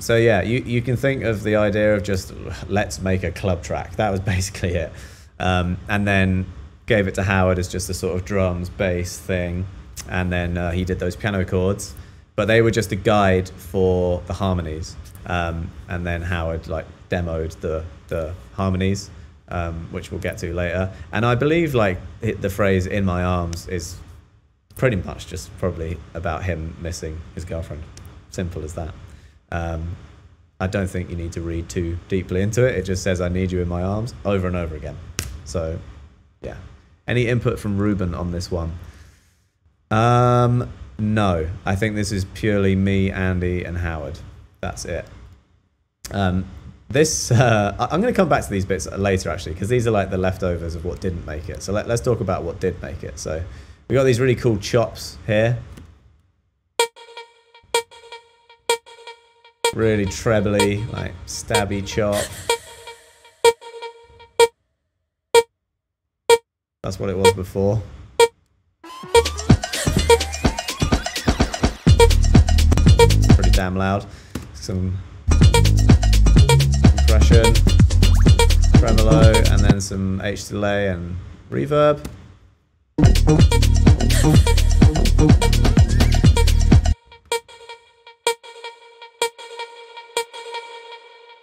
So yeah, you can think of the idea of just let's make a club track. That was basically it. And then gave it to Howard as just a sort of drums, bass thing. And then he did those piano chords, but they were just a guide for the harmonies. And then Howard like demoed the harmonies, which we'll get to later. And I believe like the phrase "in my arms" is pretty much just probably about him missing his girlfriend. Simple as that. I don't think you need to read too deeply into it. It just says "I need you in my arms" over and over again. So yeah. Any input from Ruben on this one? No, I think this is purely me, Andy, and Howard. That's it. I'm going to come back to these bits later, actually, because these are like the leftovers of what didn't make it. So let's talk about what did make it. So we got these really cool chops here. Really trebly, like stabby chop. That's what it was before. Pretty damn loud. Some compression, tremolo, and then some H delay and reverb.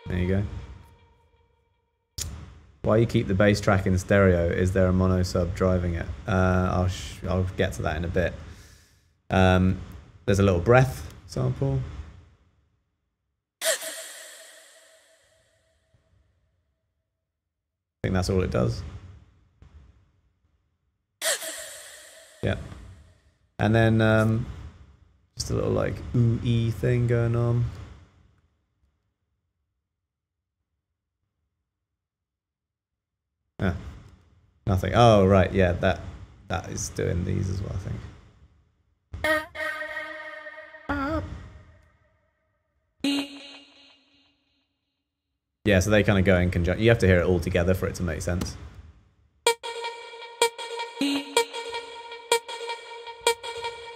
There you go. Why you keep the bass track in stereo? Is there a mono sub driving it? I'll get to that in a bit. There's a little breath sample. I think that's all it does. Yeah. And then just a little like ooh-ee thing going on. Ah, nothing. Oh, right, yeah, that is doing these as well, I think. Yeah, so they kind of go in conjunction. You have to hear it all together for it to make sense.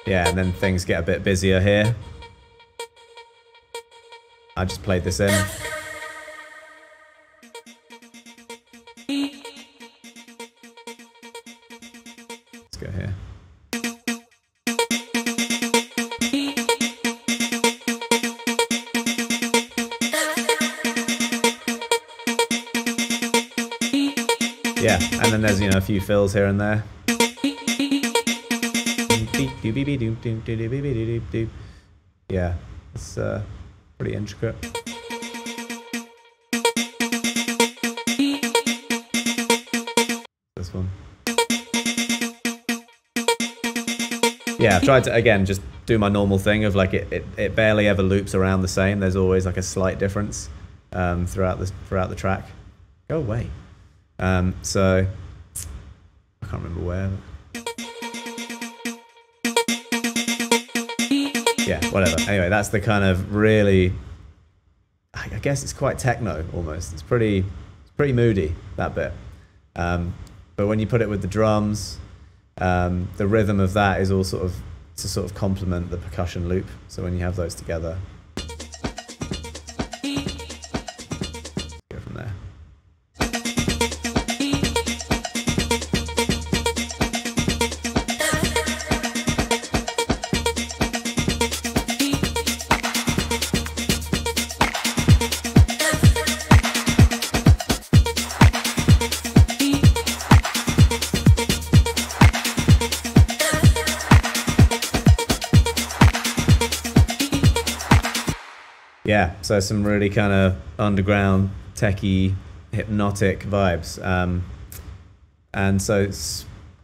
Yeah, and then things get a bit busier here. I just played this in. Let's go here. Yeah, and then there's, you know, a few fills here and there. Yeah, it's pretty intricate. This one. Yeah, I've tried to, again, just do my normal thing of like it barely ever loops around the same. There's always like a slight difference throughout the track. Go away. So I can't remember where. Yeah, whatever. Anyway, that's the kind of really, I guess it's quite techno almost. It's pretty moody, that bit. But when you put it with the drums, the rhythm of that is all sort of to sort of complement the percussion loop. So when you have those together, go from there. Yeah, so some really kind of underground, techie, hypnotic vibes. And so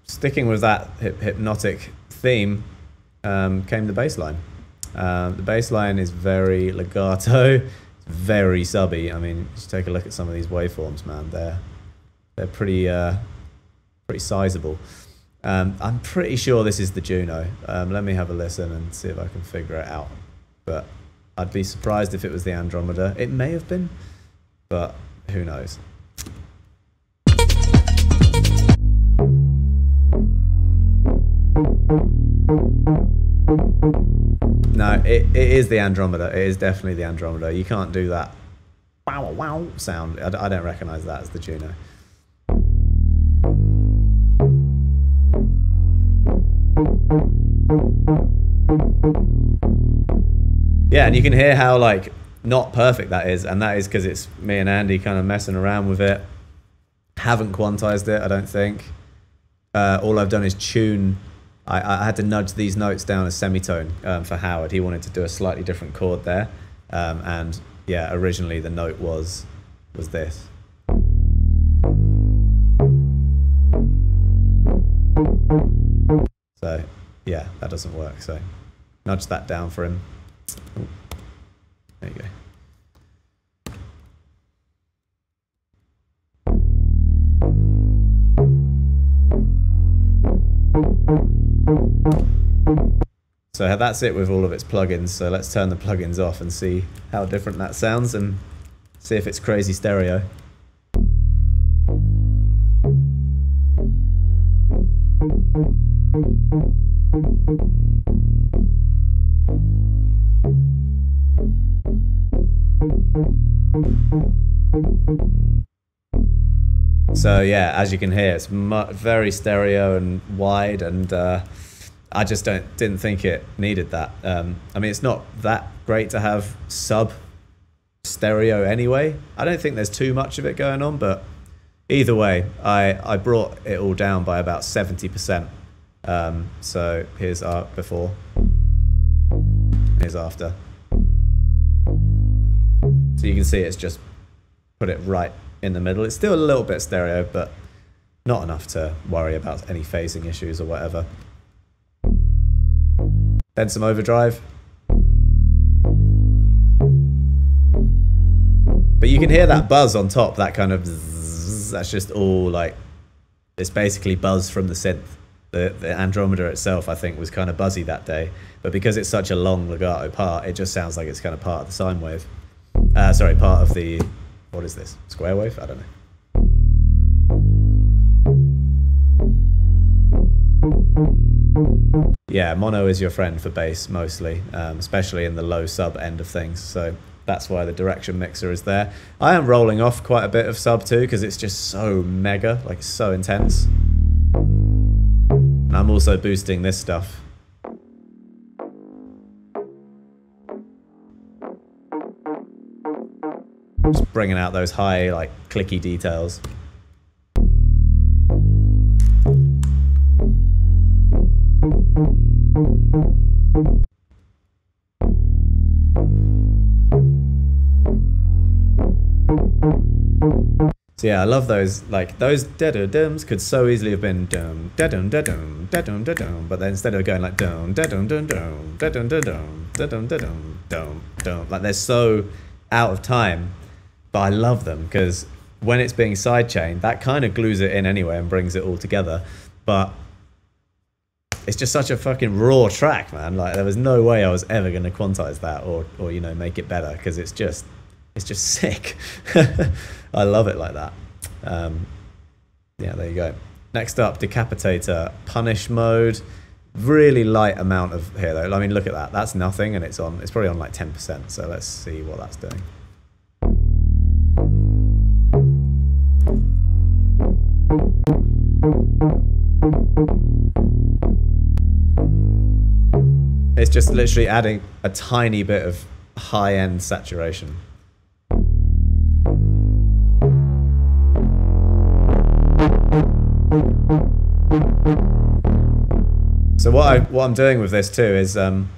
sticking with that hypnotic theme came the bass line. The bass line is very legato, very subby. I mean, just take a look at some of these waveforms, man. They're pretty sizable. I'm pretty sure this is the Juno. Let me have a listen and see if I can figure it out. But I'd be surprised if it was the Andromeda. It may have been, but who knows. No, it is the Andromeda. It is definitely the Andromeda. You can't do that wow wow sound. I don't recognize that as the Juno. Yeah, and you can hear how like not perfect that is, and that is because it's me and Andy kind of messing around with it. Haven't quantized it, I don't think. All I've done is tune. I had to nudge these notes down a semitone for Howard. He wanted to do a slightly different chord there, and yeah, originally the note was this. So yeah, that doesn't work. So nudge that down for him. Ooh. There you go. So that's it with all of its plugins. So let's turn the plugins off and see how different that sounds and see if it's crazy stereo. So yeah, as you can hear, it's very stereo and wide, and I just didn't think it needed that. I mean, it's not that great to have sub stereo anyway. I don't think there's too much of it going on, but either way, I brought it all down by about 70%. So here's our before, here's after. So you can see it's just put it right in the middle. It's still a little bit stereo, but not enough to worry about any phasing issues or whatever. Then some overdrive. But you can hear that buzz on top, that kind of zzz, that's just all like, it's basically buzz from the synth. The Andromeda itself, I think, was kind of buzzy that day, but because it's such a long legato part, it just sounds like it's kind of part of the sine wave. Sorry, part of the, what is this? Square wave? I don't know. Yeah, mono is your friend for bass mostly, especially in the low sub end of things. So that's why the direction mixer is there. I am rolling off quite a bit of sub too, because it's just so mega, like it's so intense. And I'm also boosting this stuff. Just bringing out those high, like, clicky details. So yeah, I love those, like, those da-dum could so easily have been dum da-dum da-dum da-dum da-dum, but then instead of going like dum da-dum da-dum da-dum da-dum da-dum da-dum dum dum, like they're so out of time, but I love them because when it's being sidechained, that kind of glues it in anyway and brings it all together. But it's just such a fucking raw track, man. Like, there was no way I was ever going to quantize that or you know, make it better, because it's just sick. I love it like that. Yeah, there you go. Next up, Decapitator, punish mode. Really light amount of here though. I mean, look at that. That's nothing, and it's probably on like 10%. So let's see what that's doing. It's just literally adding a tiny bit of high-end saturation. So what I'm doing with this too is I'm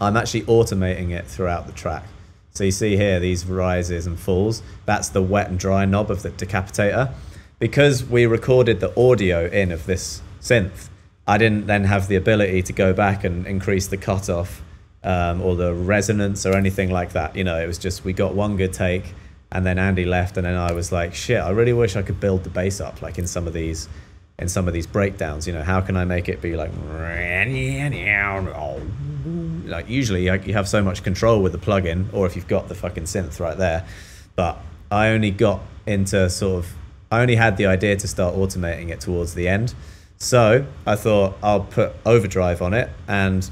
actually automating it throughout the track. So you see here these rises and falls. That's the wet and dry knob of the Decapitator. Because we recorded the audio in of this synth, I didn't then have the ability to go back and increase the cutoff or the resonance or anything like that. You know, it was just, we got one good take and then Andy left, and then I was like, shit, I really wish I could build the bass up like in some of these breakdowns. You know, how can I make it be like usually you have so much control with the plugin, or if you've got the fucking synth right there. But I only got into I only had the idea to start automating it towards the end. So I thought I'll put Overdrive on it and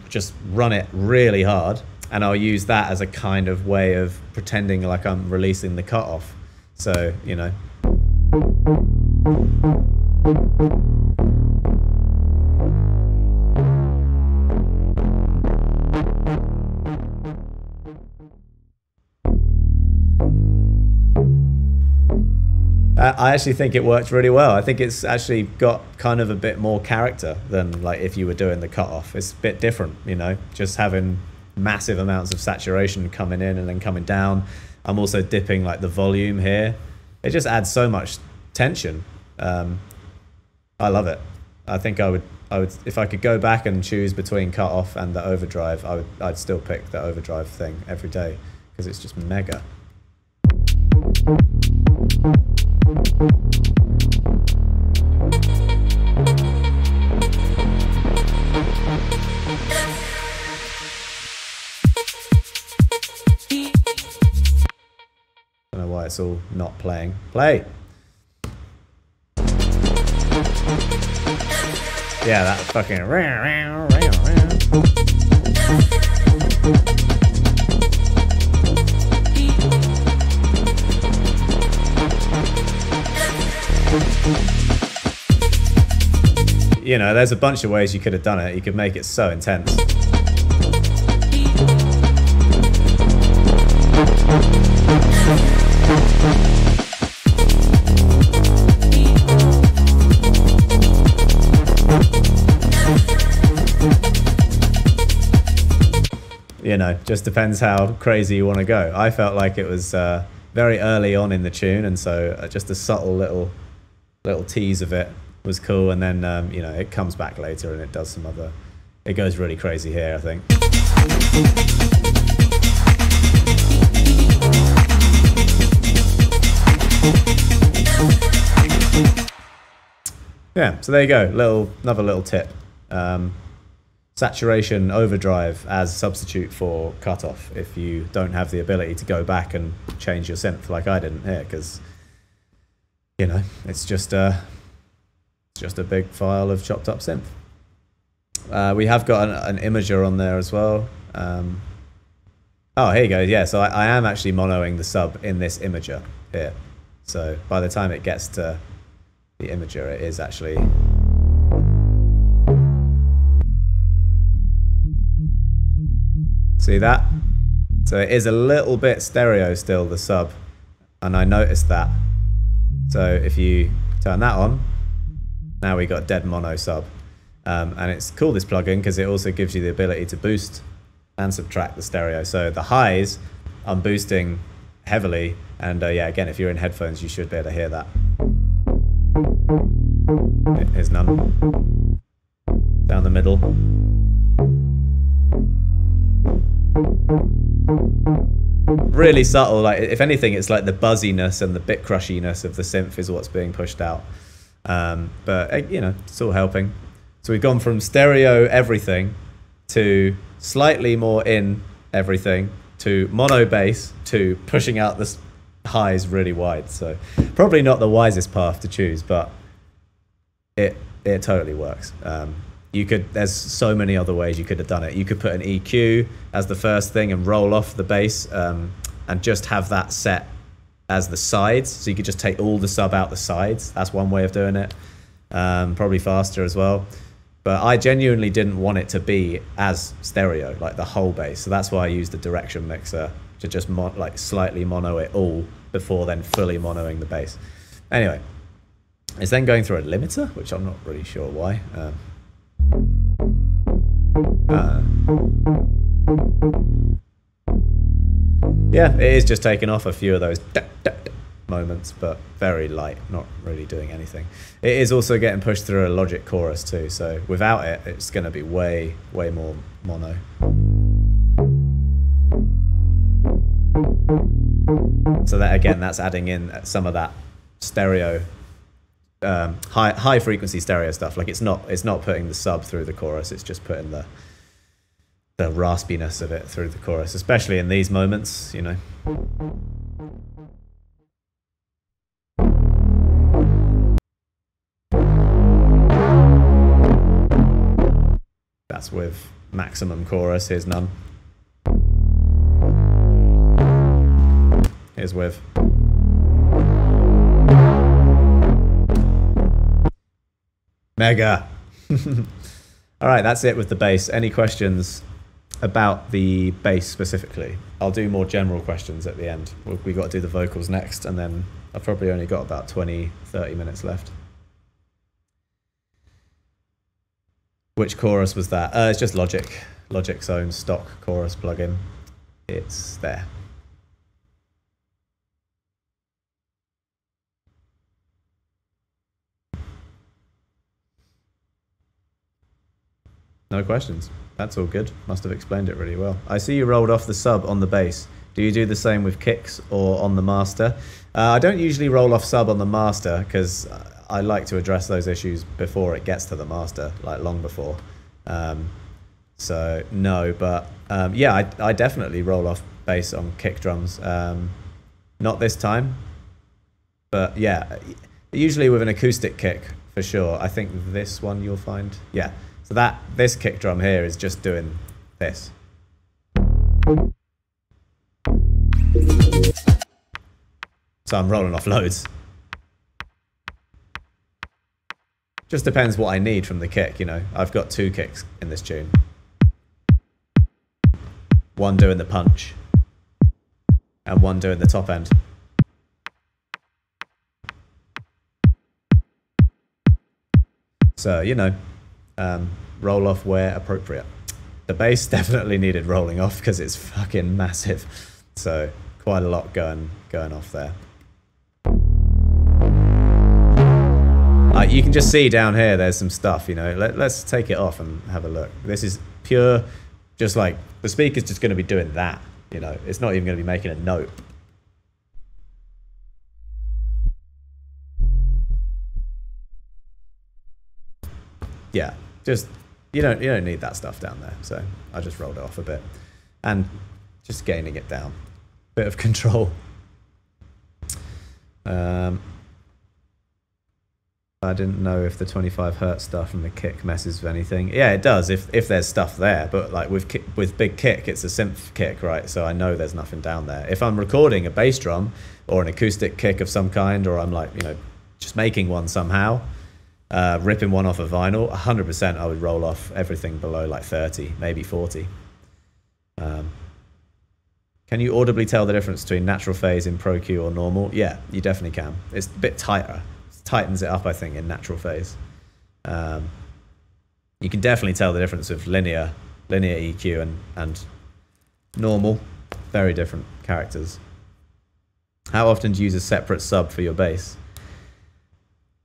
just run it really hard, and I'll use that as a kind of way of pretending like I'm releasing the cutoff. So, you know. I actually think it worked really well. I think it's actually got kind of a bit more character than like if you were doing the cutoff. It's a bit different, you know, just having massive amounts of saturation coming in and then coming down. I'm also dipping like the volume here. It just adds so much tension. I love it. I think I would if I could go back and choose between cutoff and the overdrive, I'd still pick the overdrive thing every day because it's just mega. Don't know why it's all not playing. Play! Yeah, that fucking... You know, there's a bunch of ways you could have done it. You could make it so intense. You know, just depends how crazy you want to go. I felt like it was very early on in the tune, and so just a subtle little tease of it was cool, and then you know, it comes back later and it does some other, it goes really crazy here, I think. Yeah, so there you go, another little tip. Saturation overdrive as substitute for cutoff if you don't have the ability to go back and change your synth like I didn't here, because you know, it's just a big file of chopped up synth. We have got an imager on there as well. Oh, here you go. Yeah, so I am actually monoing the sub in this imager here. So by the time it gets to the imager, it is actually... See that? So it is a little bit stereo still, the sub, and I noticed that. So if you turn that on, now we got dead mono sub. And it's cool, this plugin, because it also gives you the ability to boost and subtract the stereo. So the highs, I'm boosting heavily, and yeah, again, if you're in headphones, you should be able to hear that. Here's none. Down the middle. Really subtle. Like if anything, it's like the buzziness and the bit crushiness of the synth is what's being pushed out. But you know, it's all helping. So we've gone from stereo everything to slightly more in everything to mono bass to pushing out the highs really wide. So probably not the wisest path to choose, but it totally works. There's so many other ways you could have done it. You could put an EQ as the first thing and roll off the bass, and just have that set as the sides. So you could just take all the sub out the sides. That's one way of doing it. Probably faster as well. But I genuinely didn't want it to be as stereo, like the whole bass. So that's why I used the direction mixer to just like slightly mono it all before then fully monoing the bass. Anyway, it's then going through a limiter, which I'm not really sure why. Yeah, it is just taking off a few of those moments, but very light, not really doing anything. It is also getting pushed through a Logic chorus too, so without it, it's going to be way more mono. So that again, that's adding in some of that stereo, high frequency stereo stuff. Like it's not putting the sub through the chorus, it's just putting the raspiness of it through the chorus, especially in these moments, you know. That's with maximum chorus. Here's none. Here's with. Mega. All right, that's it with the bass. Any questions about the bass specifically? I'll do more general questions at the end. We've got to do the vocals next, and then I've probably only got about 20-30 minutes left. Which chorus was that? It's just Logic's own stock chorus plugin. It's there. No questions. That's all good. Must have explained it really well. I see you rolled off the sub on the bass. Do you do the same with kicks or on the master? I don't usually roll off sub on the master because I like to address those issues before it gets to the master, like long before. So no, but yeah, I definitely roll off bass on kick drums. Not this time, but yeah, usually with an acoustic kick for sure. I think this one you'll find, yeah. So this kick drum here is just doing this. So I'm rolling off loads. Just depends what I need from the kick, you know. I've got two kicks in this tune. One doing the punch and one doing the top end. So, you know, roll off where appropriate. The bass definitely needed rolling off because it's fucking massive. So quite a lot going off there. You can just see down here there's some stuff, you know. Let's take it off and have a look. This is pure, just like the speaker's just going to be doing that, you know. It's not even going to be making a note. Yeah, just you don't need that stuff down there. So I just rolled it off a bit and just gaining it down. Bit of control. I didn't know if the 25 Hz stuff from the kick messes with anything. Yeah, it does if there's stuff there, but like with big kick, it's a synth kick, right? So I know there's nothing down there. If I'm recording a bass drum or an acoustic kick of some kind, or I'm like, you know, just making one somehow, ripping one off a vinyl, 100% I would roll off everything below like 30, maybe 40. Can you audibly tell the difference between natural phase in Pro Q or normal? Yeah, you definitely can. It's a bit tighter. It tightens it up, I think, in natural phase. You can definitely tell the difference with linear EQ and normal. Very different characters. How often do you use a separate sub for your bass?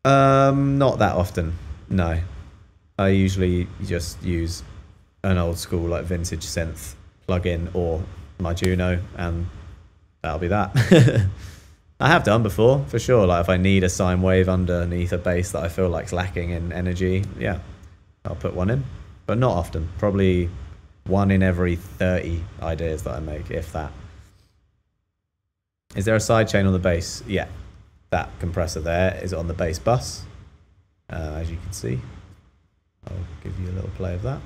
Not that often, no. I usually just use an old school like vintage synth plugin or my Juno and that'll be that. I have done before, for sure. Like if I need a sine wave underneath a bass that I feel like's lacking in energy, yeah, I'll put one in. But not often. Probably 1 in every 30 ideas that I make, if that. Is there a sidechain on the bass? Yeah. That compressor there is on the bass bus, as you can see. I'll give you a little play of that.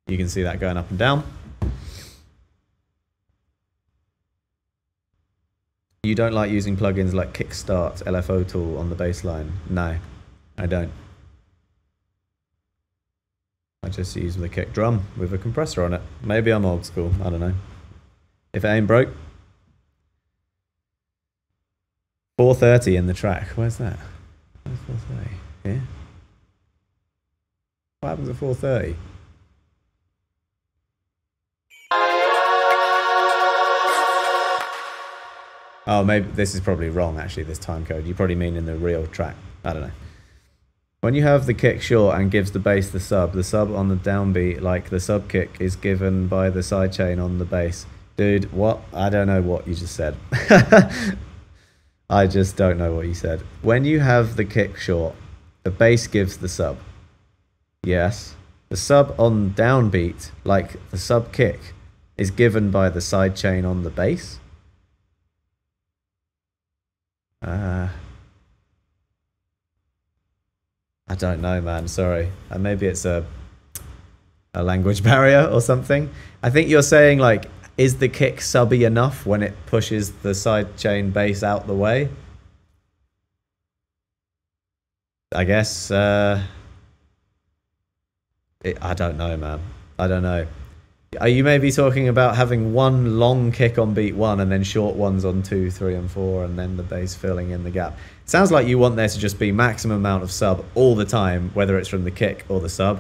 You can see that going up and down. You don't like using plugins like Kickstart LFO tool on the bass line? No, I don't. I just use the kick drum with a compressor on it. Maybe I'm old school, I don't know. If it ain't broke. 4:30 in the track. Where's that? Where's 4:30? Here? What happens at 4:30? Oh, maybe this is probably wrong, actually, this time code. You probably mean in the real track. I don't know. When you have the kick short and gives the bass the sub on the downbeat, like the sub kick, is given by the sidechain on the bass. Dude, what? I don't know what you just said. I just don't know what you said. When you have the kick short, the bass gives the sub. Yes. The sub on downbeat, like the sub kick, is given by the sidechain on the bass. I don't know, man. Sorry. Maybe it's a language barrier or something. I think you're saying, like, is the kick subby enough when it pushes the sidechain bass out the way? I guess. I don't know, man. I don't know. Are you maybe talking about having one long kick on beat 1 and then short ones on 2, 3, and 4, and then the bass filling in the gap? It sounds like you want there to just be maximum amount of sub all the time, whether it's from the kick or the sub.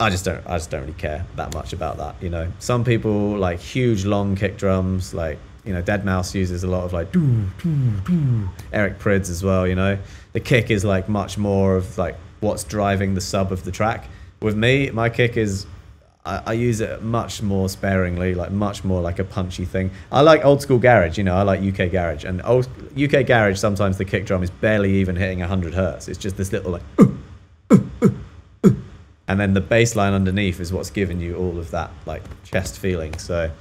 I just don't really care that much about that, you know. Some people like huge long kick drums, like, you know, Deadmau5 uses a lot of like doo, doo, doo. Eric Prydz as well, you know. The kick is like much more of like what's driving the sub of the track. With me, my kick is, I use it much more sparingly, like much more like a punchy thing. I like old school garage, you know, I like UK garage. And old UK garage, sometimes the kick drum is barely even hitting 100 hertz. It's just this little like, and then the bass line underneath is what's giving you all of that like chest feeling. So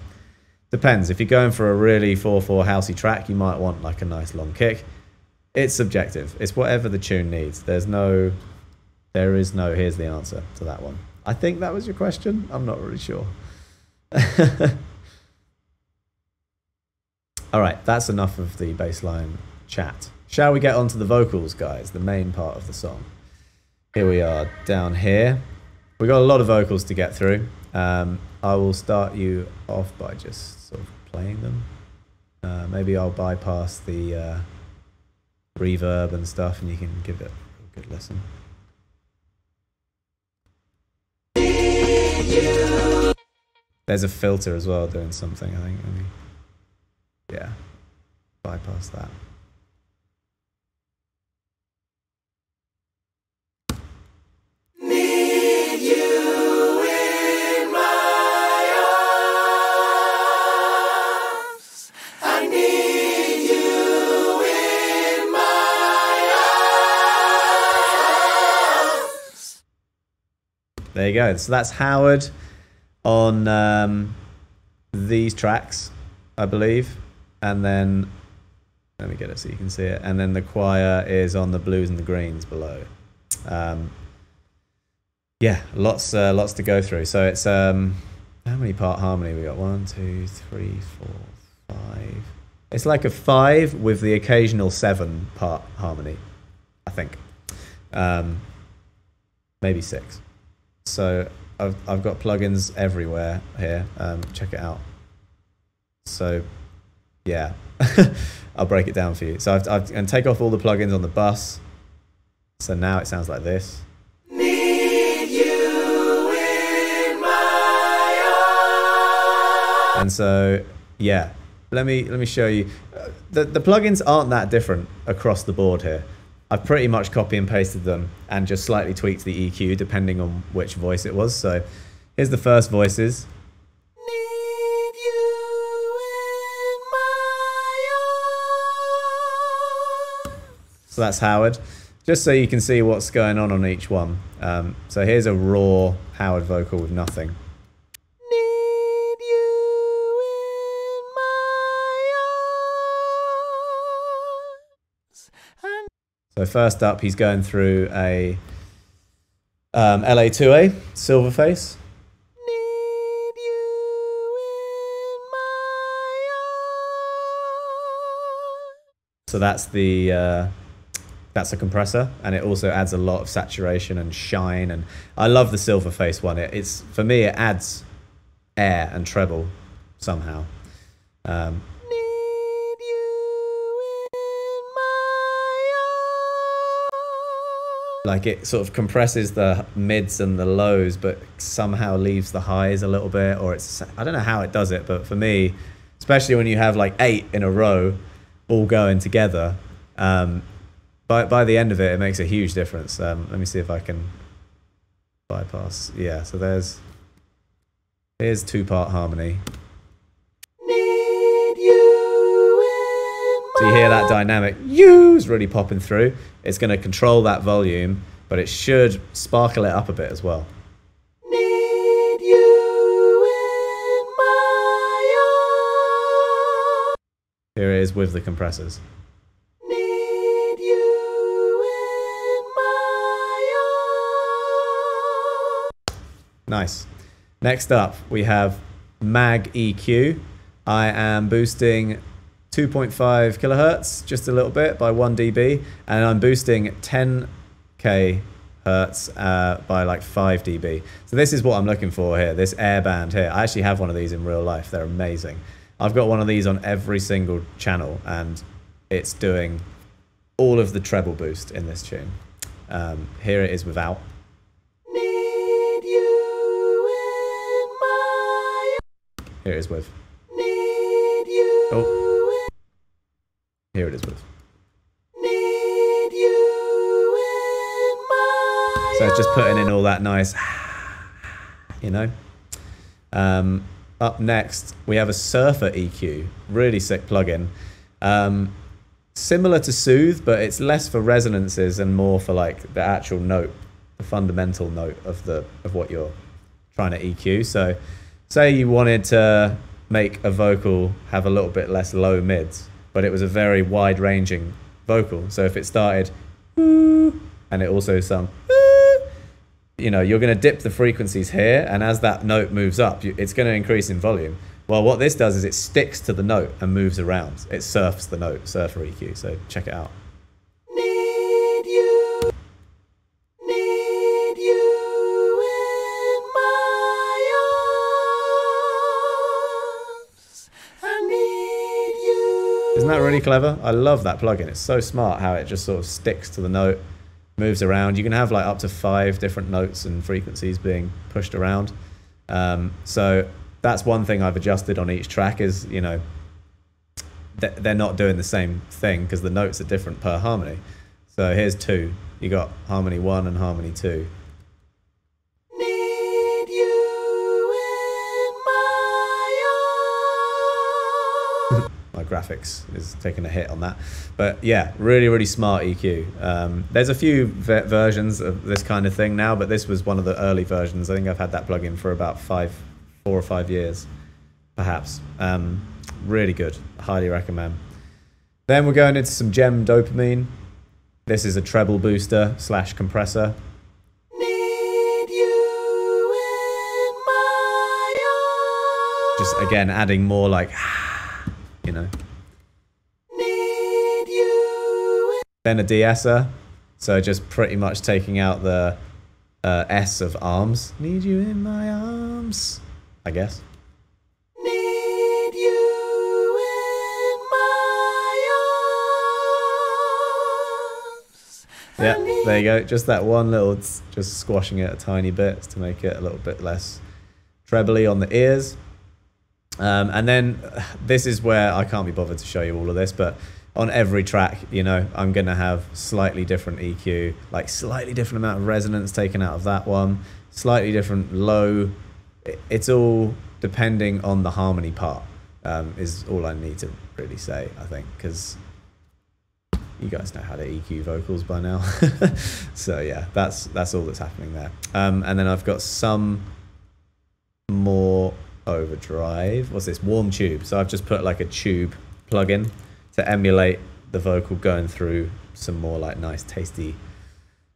depends. If you're going for a really 4/4 housey track, you might want like a nice long kick. It's subjective. It's whatever the tune needs. There is no, here's the answer to that one. I think that was your question. I'm not really sure. All right, that's enough of the bassline chat. Shall we get on to the vocals, guys? The main part of the song. Here we are down here. We've got a lot of vocals to get through. I will start you off by just sort of playing them. Maybe I'll bypass the reverb and stuff, and you can give it a good listen. There's a filter as well doing something, I think. Yeah, bypass that. Need you in my arms. I need you in my arms. There you go. So that's Howard on these tracks, I believe, and then let me get it so you can see it, and then the choir is on the blues and the greens below. Yeah, lots to go through. So it's how many part harmony we got? 1, 2, 3, 4, 5. It's like a 5 with the occasional 7 part harmony, I think. Maybe 6. So I've got plugins everywhere here. Check it out. So yeah, I'll break it down for you. So I've and take off all the plugins on the bus. So now it sounds like this. Need you in my arms. And so yeah, let me show you. the plugins aren't that different across the board here. I've pretty much copy and pasted them and just slightly tweaked the EQ depending on which voice it was. So here's the first voices. Need you in my arms. So that's Howard. Just so you can see what's going on each one. So here's a raw Howard vocal with nothing. Need you in my arms. And So first up, he's going through a LA2A, Silverface. need you in my arms. So that's a compressor, and it also adds a lot of saturation and shine. And I love the Silverface one. It's for me, it adds air and treble somehow. Need you in my arms. Like it sort of compresses the mids and the lows, but somehow leaves the highs a little bit. Or I don't know how it does it, but for me, especially when you have like 8 in a row, all going together. By the end of it, it makes a huge difference. Let me see if I can bypass. Yeah, so here's 2-part harmony. Need you in So you hear that dynamic is really popping through. It's going to control that volume, but it should sparkle it up a bit as well. Need you in my arms. Here it is with the compressors. Need you in my arms. Nice. Next up, we have Mag EQ. I am boosting 2.5 kilohertz, just a little bit, by 1 dB, and I'm boosting 10k hertz by like 5 dB. So this is what I'm looking for here, this air band here. I actually have one of these in real life. They're amazing. I've got one of these on every single channel, and it's doing all of the treble boost in this tune. Here it is without. Need you in my arms. Here it is with. Need you. Oh. Here it is with. Need you in my So it's just putting in all that nice, you know. Up next, we have a Surfer EQ, really sick plugin. Similar to Soothe, but it's less for resonances and more for like the actual note, the fundamental note of what you're trying to EQ. So say you wanted to make a vocal have a little bit less low mids, but it was a very wide ranging vocal. So if it started and it also sung, you know, you're going to dip the frequencies here, and as that note moves up, it's going to increase in volume. Well, what this does is it sticks to the note and moves around. It surfs the note, Surfer EQ. So check it out. Need you. Need you in my arms. I need you. Isn't that really clever? I love that plugin. It's so smart how it just sort of sticks to the note, moves around. You can have like up to 5 different notes and frequencies being pushed around. So that's one thing I've adjusted on each track is, you know, they're not doing the same thing because the notes are different per harmony. So here's 2. You got harmony 1 and harmony 2. Need you in my arms. My graphics is taking a hit on that. But yeah, really, really smart EQ. There's a few versions of this kind of thing now, but this was one of the early versions. I think I've had that plugin for about 4 or 5 years, perhaps. Really good. Highly recommend. Then we're going into some Gem Dopamine. This is a treble booster / compressor. Need you in my arms. Just again, adding more like, you know. Need you in. Then a de-esser. So just pretty much taking out the S of arms. Need you in my arms, I guess. Need you in my arms. Yeah, there you go. Just that one little, just squashing it a tiny bit to make it a little bit less trebly on the ears. And then this is where I can't be bothered to show you all of this, but on every track, you know, I'm going to have slightly different EQ, like slightly different amount of resonance taken out of that one, slightly different low. It's all depending on the harmony part, is all I need to really say, I think, because you guys know how to EQ vocals by now. So yeah, that's all that's happening there. And then I've got some more overdrive. What's this? Warm tube. So I've just put like a tube plug-in to emulate the vocal going through some more like nice tasty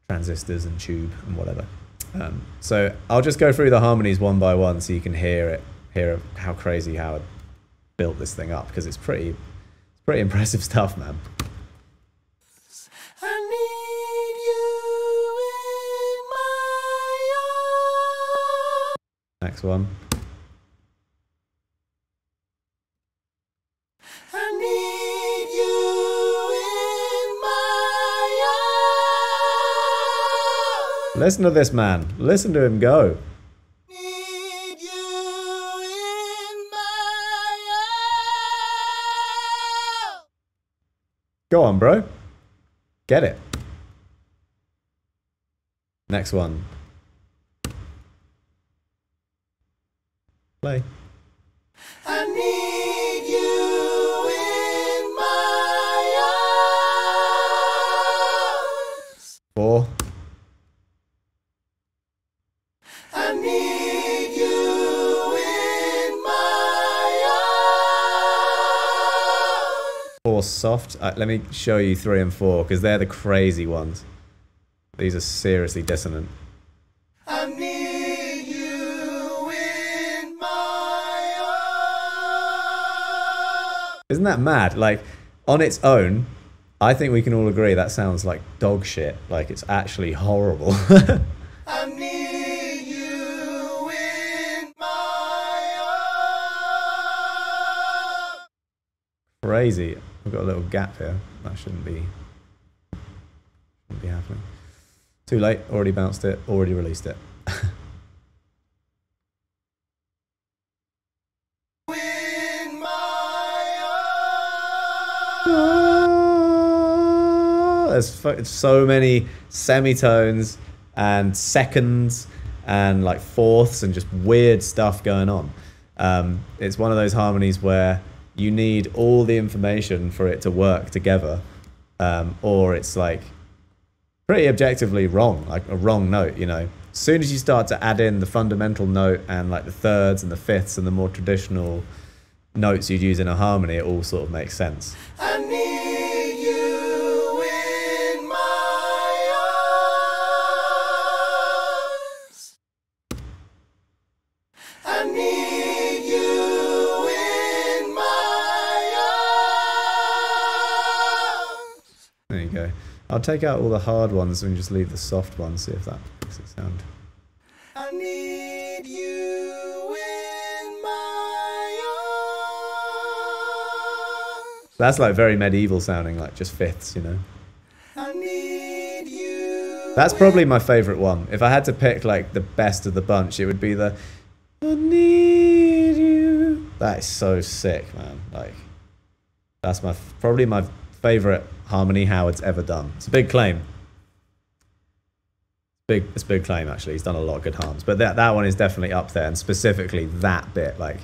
transistors and tube and whatever. So I'll just go through the harmonies one by one so you can hear how crazy Howard built this thing up, because it's pretty impressive stuff, man. I need you in my Next one. I need you in my Listen to this man. Listen to him go. need you in my Go on, bro. Get it. Next one. Play. I need you in my arms. 4. I need you in my arms. 4 soft. Let me show you 3 and 4, because they're the crazy ones. These are seriously dissonant. I need you in my arms. Isn't that mad? Like, on its own, I think we can all agree that sounds like dog shit. Like, it's actually horrible. I need you in my arms. Crazy. We've got a little gap here. That shouldn't be happening. Too late. Already bounced it. Already released it. In my arms. There's so many semitones and seconds and like fourths and just weird stuff going on. It's one of those harmonies where you need all the information for it to work together, or it's like pretty objectively wrong, like a wrong note, you know. As soon as you start to add in the fundamental note and like the thirds and the fifths and the more traditional notes you'd use in a harmony, it all sort of makes sense. I need you in my arms. I need you in my arms. There you go. I'll take out all the hard ones and just leave the soft ones, see if that makes it sound. I need you in my arms. That's like very medieval sounding, like just fifths, you know. I need you. That's probably my favourite one. If I had to pick like the best of the bunch, it would be the I need you. That is so sick, man. Like, that's probably my favourite harmony Howard's ever done. It's a big claim. It's a big claim, actually. He's done a lot of good harms, but that one is definitely up there, and specifically that bit. Like,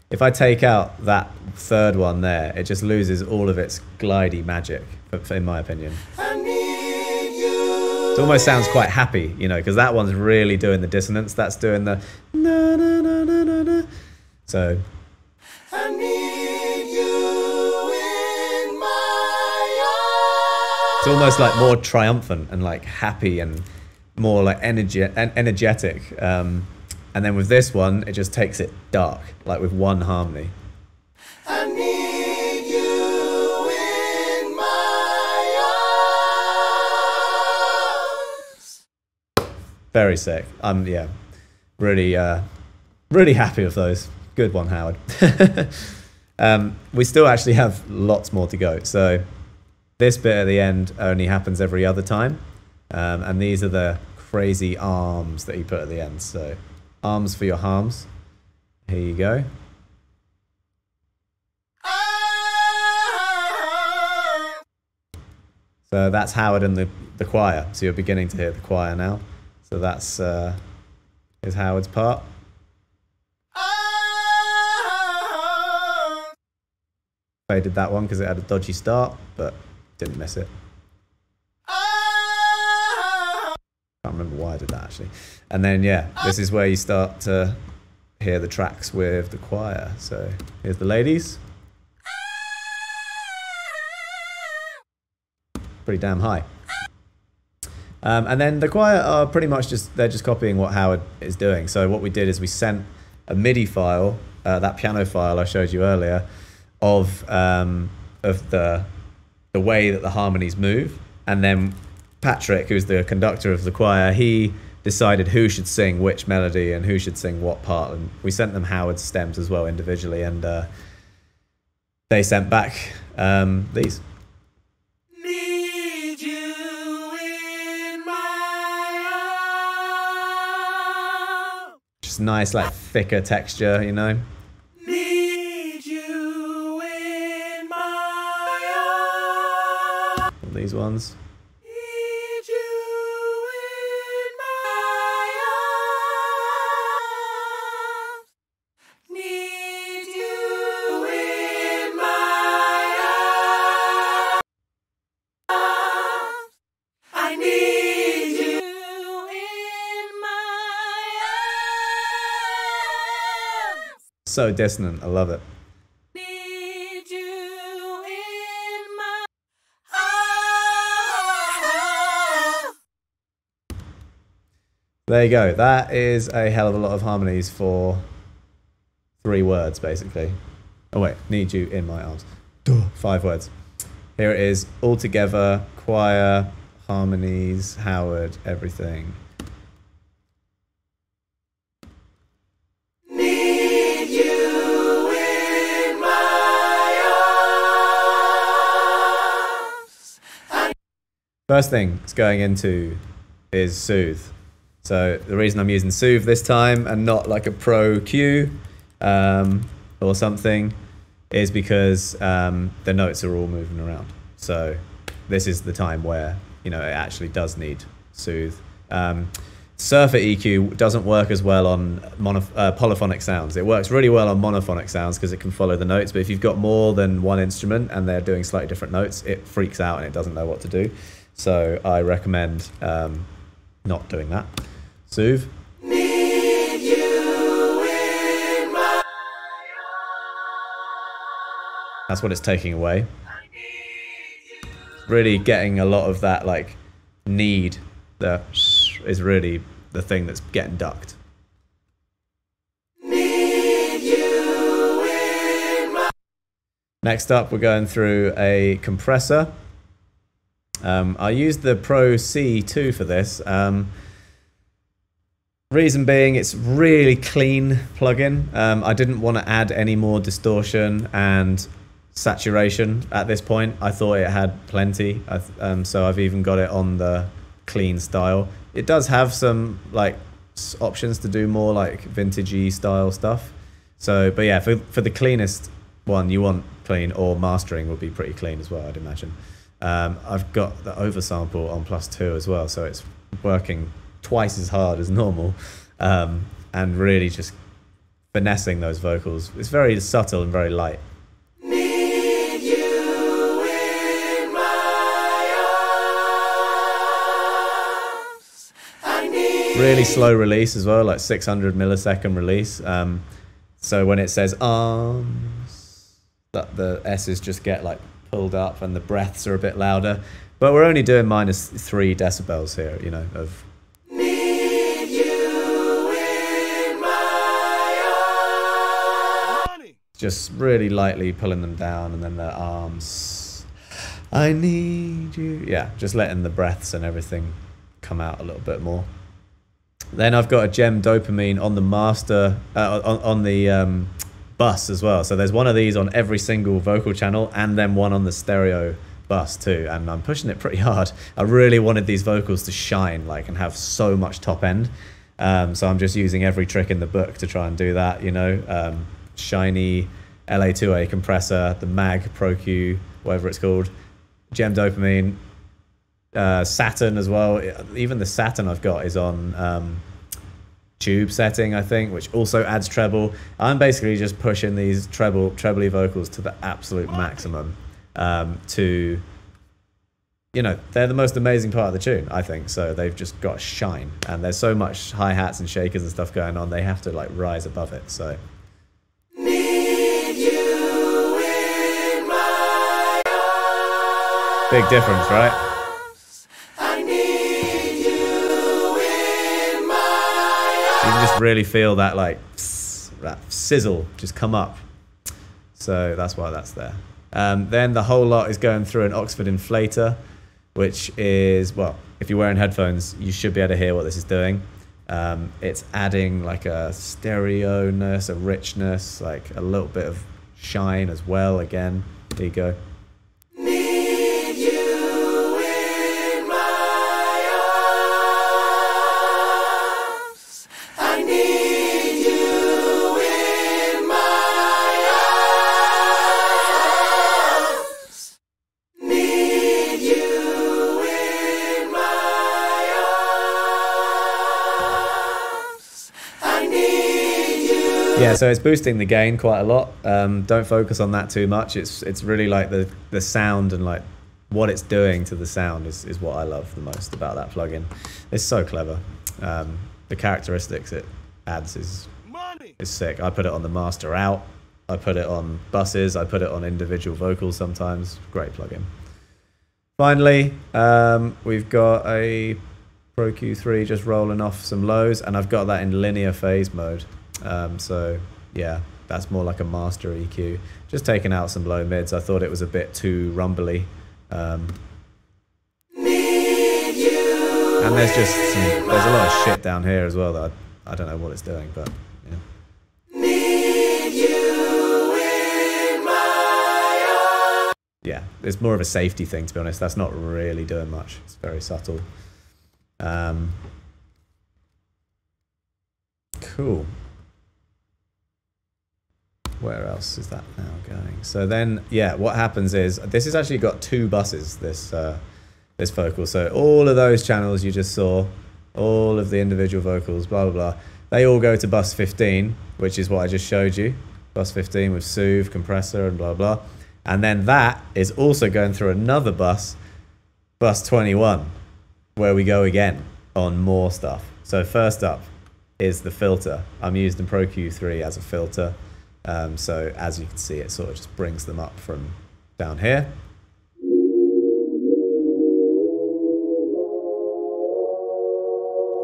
if I take out that third one there, it just loses all of its glidey magic, in my opinion. I need you. It almost sounds quite happy, you know, because that one's really doing the dissonance. That's doing the na na na na na na. So I need you in my it's almost like more triumphant and like happy and more like energetic. And then with this one, it just takes it dark, like with one harmony. I need you in my arms. Very sick. Yeah, really, really happy with those. Good one, Howard. We still actually have lots more to go. So this bit at the end only happens every other time. And these are the crazy arms that he put at the end. So arms for your harms. Here you go. So that's Howard and the choir. So you're beginning to hear the choir now. So that's is Howard's part. Faded that one because it had a dodgy start, but didn't miss it. Can't remember why I did that actually. And then yeah, this is where you start to hear the tracks with the choir. So here's the ladies. Pretty damn high. And then the choir are pretty much they're just copying what Howard is doing. So what we did is we sent a MIDI file, that piano file I showed you earlier, of the way that the harmonies move, and then Patrick, who's the conductor of the choir, he decided who should sing which melody and who should sing what part, and we sent them Howard's stems as well individually, and they sent back these. Need you in my arms. Just nice, like thicker texture, you know. Need you in my arms. These ones. Need you in my arms. Need you in my arms. I need you in my arms. So dissonant, I love it. Need you in my arms. There you go. That is a hell of a lot of harmonies for 3 words, basically. Oh wait, need you in my arms. 5 words. Here it is, all together, choir, harmonies, Howard, everything. Need you in my arms. First thing it's going into is soothe. So the reason I'm using soothe this time and not like a pro Q or something is because the notes are all moving around. So this is the time where, you know, it actually does need soothe. Surfer EQ doesn't work as well on polyphonic sounds. It works really well on monophonic sounds because it can follow the notes, but if you've got more than one instrument and they're doing slightly different notes, it freaks out and it doesn't know what to do. So I recommend not doing that. Soothe. Need you in my That's what it's taking away. I need you. Really getting a lot of that like need, the is really the thing that's getting ducked. Need you in my Next up, we're going through a compressor. I used the Pro C2 for this. Reason being, it's really clean plugin. I didn't want to add any more distortion and saturation at this point. I thought it had plenty, so I've even got it on the clean style. It does have some like options to do more like vintagey style stuff. So, but yeah, for the cleanest one, you want clean, or mastering would be pretty clean as well, I'd imagine. I've got the oversample on +2 as well, so it's working twice as hard as normal, and really just finessing those vocals. It's very subtle and very light. Need you in my arms. I need Really slow release as well, like 600 millisecond release. So when it says arms, that the S's just get like pulled up and the breaths are a bit louder. But we're only doing -3 decibels here, you know, of Need you in my arms. just really lightly pulling them down, and then the arms. I need you. Yeah, just letting the breaths and everything come out a little bit more. Then I've got a gem dopamine on the master, on the bus as well. So there's one of these on every single vocal channel, and then one on the stereo bus too. And I'm pushing it pretty hard. I really wanted these vocals to shine, like, and have so much top end. So I'm just using every trick in the book to try and do that, you know. Shiny LA2A compressor, the Mag Pro Q, whatever it's called, gem dopamine, Saturn as well. Even the Saturn I've got is on tube setting, I think, which also adds treble. I'm basically just pushing these trebly vocals to the absolute maximum to, you know, they're the most amazing part of the tune, I think. So they've just got shine, and there's so much hi-hats and shakers and stuff going on, they have to like rise above it. So Need you in my arms. big difference, right? I need you in my You arms. can just really feel that like that sizzle just come up. So that's why that's there. Then the whole lot is going through an Oxford Inflator, which is, well, if you're wearing headphones, you should be able to hear what this is doing. It's adding like a stereo-ness, a richness, like a little bit of shine as well. Again, there you go. Need you in my arms. I need you in my arms. Need you in my arms. I need you. Yeah, so it's boosting the gain quite a lot. Don't focus on that too much. It's really like the sound and like what it's doing to the sound is what I love the most about that plugin. It's so clever. The characteristics it adds is sick. I put it on the master out. I put it on buses. I put it on individual vocals sometimes. Great plugin. Finally, we've got a Pro Q3 just rolling off some lows, and I've got that in linear phase mode. So yeah, that's more like a master EQ. Just taking out some low mids. I thought it was a bit too rumbly. Need you. And there's just there's a lot of shit down here as well that I don't know what it's doing, but yeah. Need you in my arms. Yeah, it's more of a safety thing, to be honest. That's not really doing much. It's very subtle. Cool. Where else is that now going? So then, yeah, what happens is, this has actually got two buses, this vocal. So all of those channels you just saw, all of the individual vocals, blah, blah, blah, they all go to bus 15, which is what I just showed you. Bus 15 with Soothe, Compressor, and blah, blah. And then that is also going through another bus, bus 21, where we go again on more stuff. So first up is the filter. I'm using Pro Q3 as a filter. So as you can see, it sort of just brings them up from down here.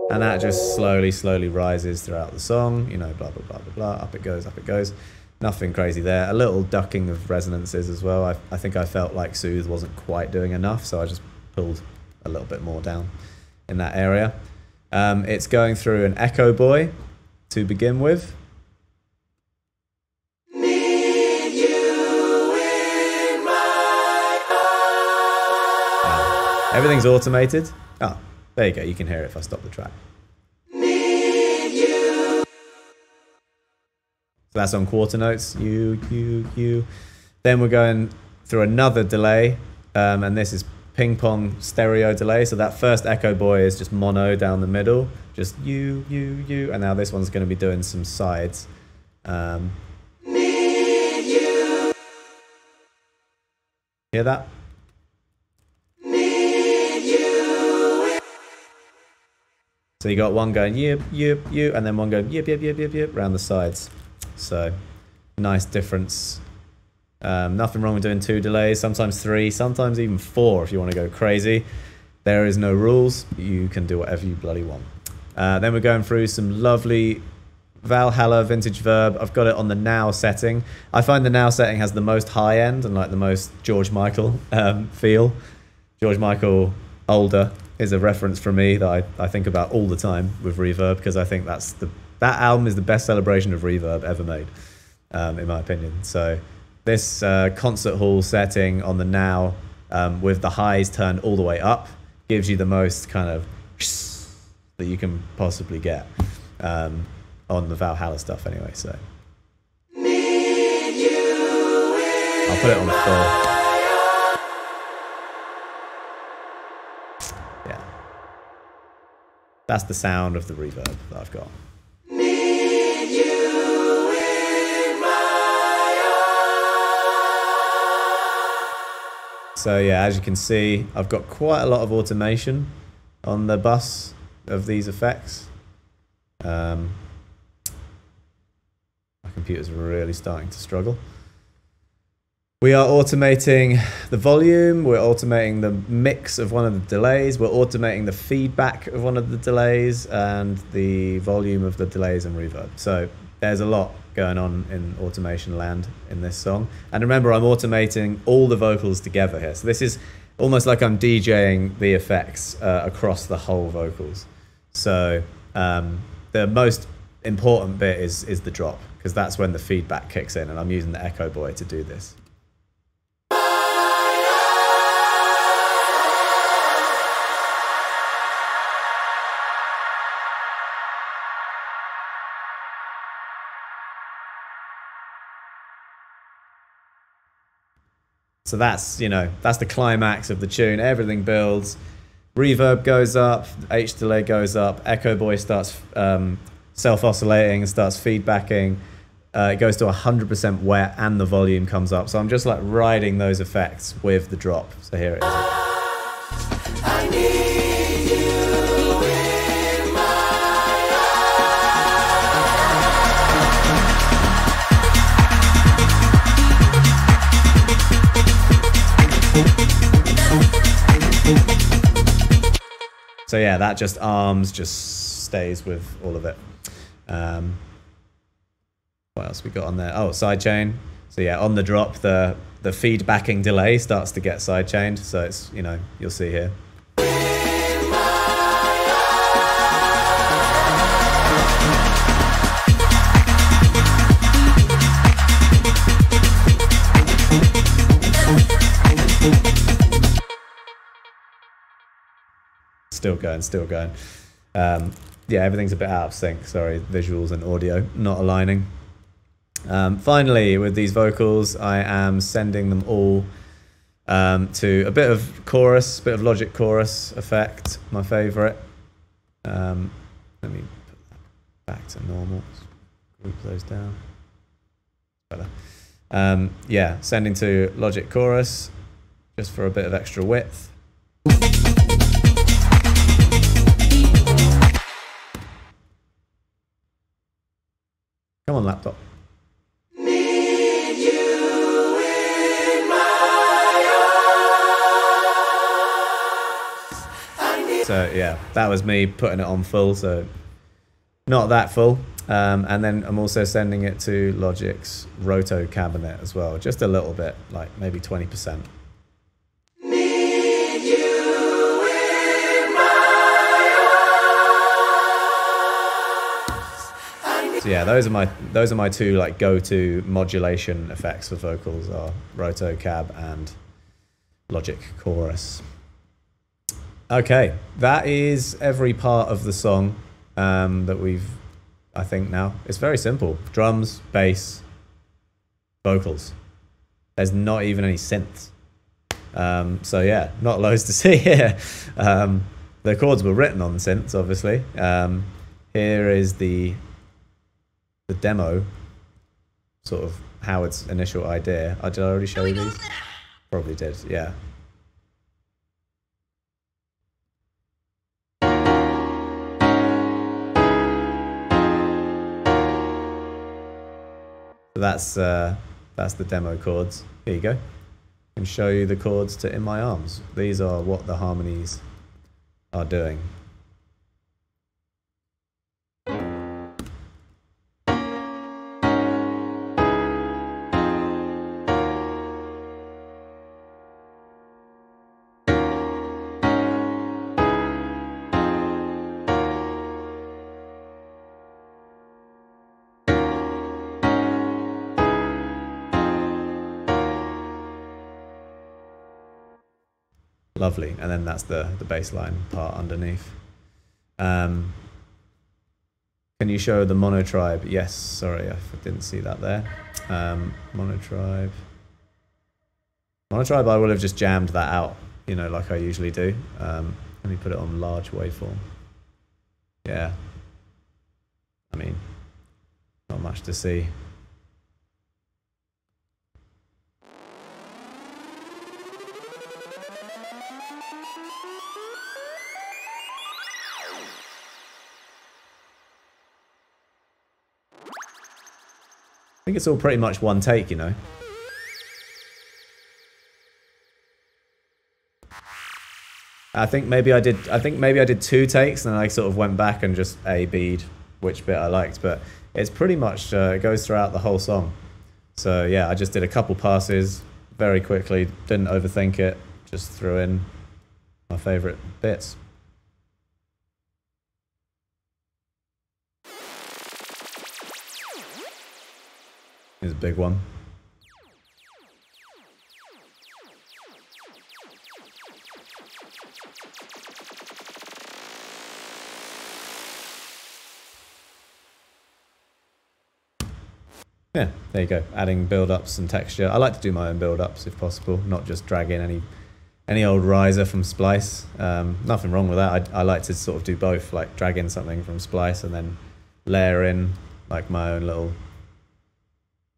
And that just slowly rises throughout the song, you know, blah, blah, blah, blah, blah, up it goes, up it goes. Nothing crazy there. A little ducking of resonances as well. I think I felt like Soothe wasn't quite doing enough, so I just pulled a little bit more down in that area. It's going through an Echo Boy to begin with. Need you in my arms. Everything's automated. Oh, there you go. You can hear it if I stop the track. Need you. So that's on quarter notes. You. Then we're going through another delay, and this is ping pong stereo delay. So that first Echo Boy is just mono down the middle, just you, and now this one's going to be doing some sides. Need you. Hear that? Need you. So you got one going yip, and then one going yip, around the sides. So nice difference. Nothing wrong with doing 2 delays, sometimes 3, sometimes even 4 if you want to go crazy. There is no rules. You can do whatever you bloody want. Then we're going through some lovely Valhalla vintage Verb. I've got it on the now setting. I find the now setting has the most high end and like the most George Michael feel. George Michael older is a reference for me that I think about all the time with Reverb, because I think that album is the best celebration of Reverb ever made, in my opinion. So this concert hall setting on the now with the highs turned all the way up gives you the most kind of that you can possibly get on the Valhalla stuff anyway. So Need you. I'll put it on the floor. Yeah. That's the sound of the reverb that I've got. Need you in my arms. So yeah, as you can see, I've got quite a lot of automation on the bus of these effects. My computer's really starting to struggle. We are automating the volume, we're automating the mix of one of the delays, we're automating the feedback of one of the delays, and the volume of the delays and reverb. So there's a lot going on in automation land in this song. And remember, I'm automating all the vocals together here. So this is almost like I'm DJing the effects across the whole vocals. So the most important bit is the drop, because that's when the feedback kicks in, and I'm using the Echo Boy to do this. So that's, you know, that's the climax of the tune. Everything builds, reverb goes up, H delay goes up, Echo Boy starts self-oscillating and starts feedbacking. It goes to 100% wet and the volume comes up. So I'm just like riding those effects with the drop. So here it is. I need you in my So yeah, that just arms just stays with all of it. What else we got on there? Oh, sidechain. So yeah, on the drop, the feedbacking delay starts to get sidechained. So it's, you know, you'll see here. Still going, still going. Yeah, everything's a bit out of sync. Sorry, visuals and audio not aligning. Finally, with these vocals, I am sending them all to a bit of chorus, bit of Logic chorus effect, my favorite. Let me put that back to normal. Group those down. Better. Yeah, sending to Logic chorus just for a bit of extra width. Come on, laptop. Need you in my arms. So yeah, that was me putting it on full, so not that full. And then I'm also sending it to Logic's Roto cabinet as well, just a little bit, like maybe 20%. Need you in my arms. So yeah, those are my two like go-to modulation effects for vocals are Roto Cab and Logic Chorus. Okay, that is every part of the song that we've, I think now. It's very simple. Drums, bass, vocals. There's not even any synths. So yeah, not loads to see here. The chords were written on synths, obviously. Here is the demo, sort of Howard's initial idea. Did I already show you these? Probably did, yeah. So that's the demo chords. Here you go. I can show you the chords to In My Arms. These are what the harmonies are doing. Lovely, and then that's the bass line part underneath. Can you show the monotribe? Yes, sorry, I didn't see that there. Monotribe. Monotribe, I would have just jammed that out, you know, like I usually do. Let me put it on large waveform. Yeah. I mean, not much to see. I think it's all pretty much one take, you know. I think maybe I did 2 takes, and then I sort of went back and just A-B'd which bit I liked, but it's pretty much it goes throughout the whole song. So yeah, I just did a couple passes very quickly, didn't overthink it, just threw in my favorite bits. Here's a big one. Yeah, there you go. Adding build-ups and texture. I like to do my own build-ups if possible, not just drag in any old riser from Splice. Nothing wrong with that. I like to sort of do both, like drag in something from Splice and then layer in like my own little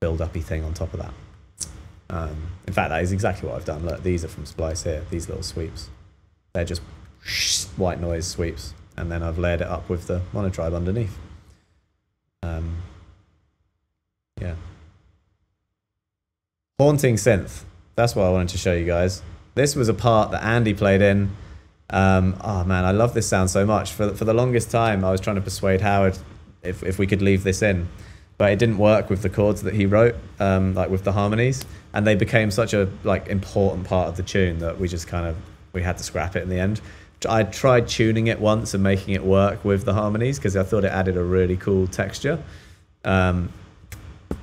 build-uppy thing on top of that. In fact, that is exactly what I've done. Look, these are from Splice here, these little sweeps. They're just white noise sweeps, and then I've layered it up with the monotribe underneath. Yeah. Haunting synth. That's what I wanted to show you guys. This was a part that Andy played in. Oh man, I love this sound so much. For the longest time, I was trying to persuade Howard if we could leave this in, but it didn't work with the chords that he wrote, like with the harmonies, and they became such a like important part of the tune that we just we had to scrap it in the end. I tried tuning it once and making it work with the harmonies because I thought it added a really cool texture.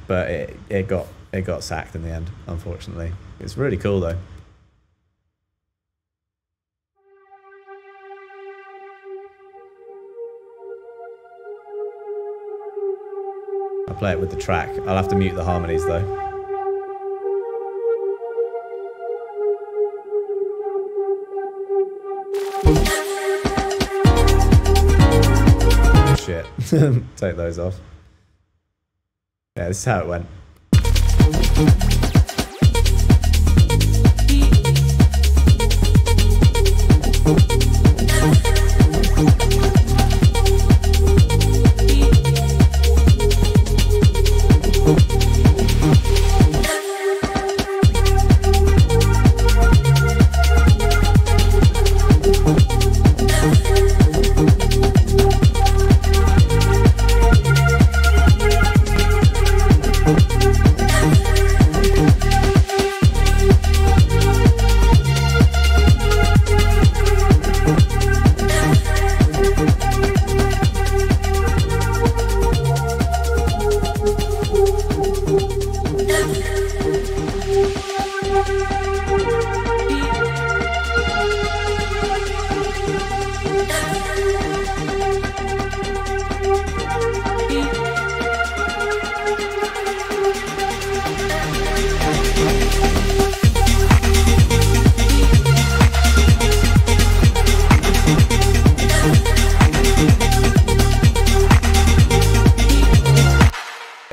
But it got sacked in the end, unfortunately. It's really cool though. I'll play it with the track. I'll have to mute the harmonies though. Shit. Take those off. Yeah, this is how it went.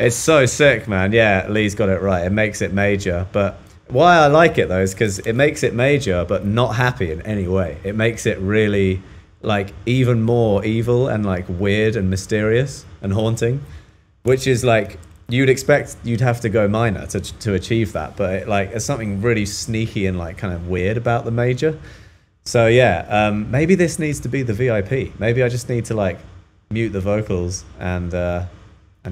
It's so sick, man. Yeah, Lee's got it right. It makes it major. But why I like it, though, is because it makes it major, but not happy in any way. It makes it really, like, even more evil and, like, weird and mysterious and haunting, which is, like, you'd expect you'd have to go minor to achieve that. But, it, like, there's something really sneaky and, like, kind of weird about the major. So, yeah, maybe this needs to be the VIP. Maybe I just need to, like, mute the vocals and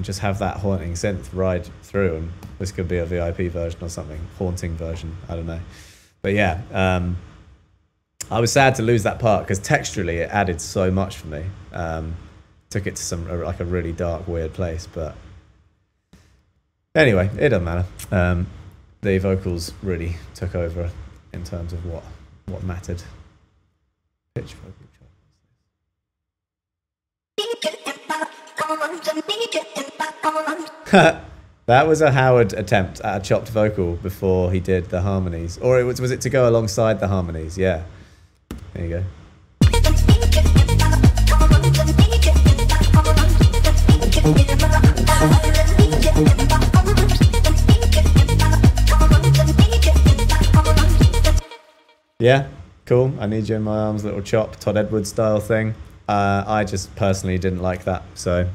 just have that haunting synth ride through, and this could be a VIP version or something, haunting version, I don't know. But yeah, I was sad to lose that part because texturally it added so much for me. Took it to some like a really dark, weird place, but anyway, it doesn't matter. The vocals really took over in terms of what mattered. Pitch vocal. That was a Howard attempt at a chopped vocal before he did the harmonies, or was it to go alongside the harmonies? Yeah, there you go. Yeah, cool. I Need You in My Arms, little chop, Todd Edwards style thing. I just personally didn't like that, so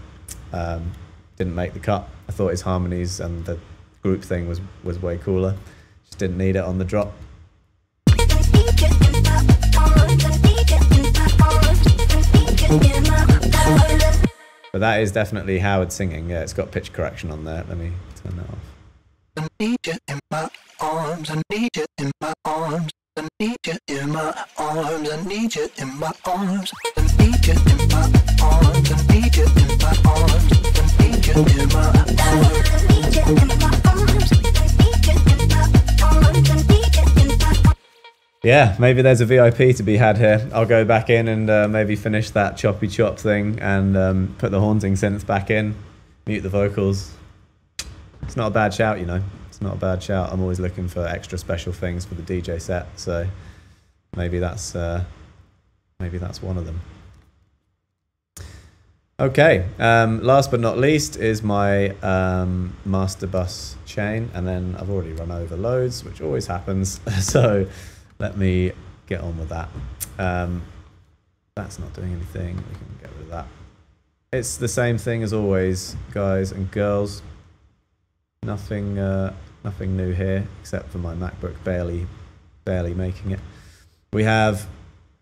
didn't make the cut. I thought his harmonies and the group thing was way cooler. Just didn't need it on the drop. But that is definitely Howard singing. Yeah, it's got pitch correction on there. Let me turn that off. I need you in my arms, I need you in my arms, I need you in my arms, I need you in my arms, I need you in my arms, I need you in my arms, I need you in my arms, I need you in my arms, I need you in my arms, I need you in my arms. Yeah, maybe there's a VIP to be had here. I'll go back in and maybe finish that choppy chop thing and put the haunting synth back in, mute the vocals. It's not a bad shout, you know. It's not a bad shout. I'm always looking for extra special things for the DJ set, so maybe that's one of them. Okay, last but not least is my master bus chain, and then I've already run over loads, which always happens. So let me get on with that. That's not doing anything. We can get rid of that. It's the same thing as always, guys and girls. Nothing new here, except for my MacBook barely making it. We have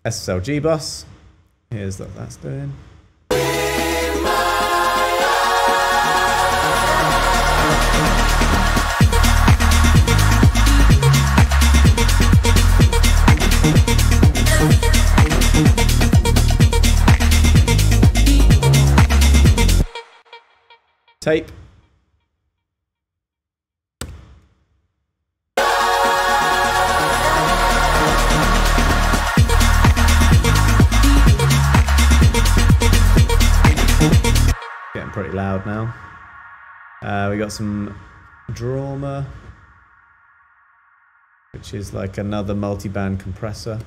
SSLG bus. Here's what that's doing. Tape. Getting pretty loud now. We got some drama, which is like another multi-band compressor.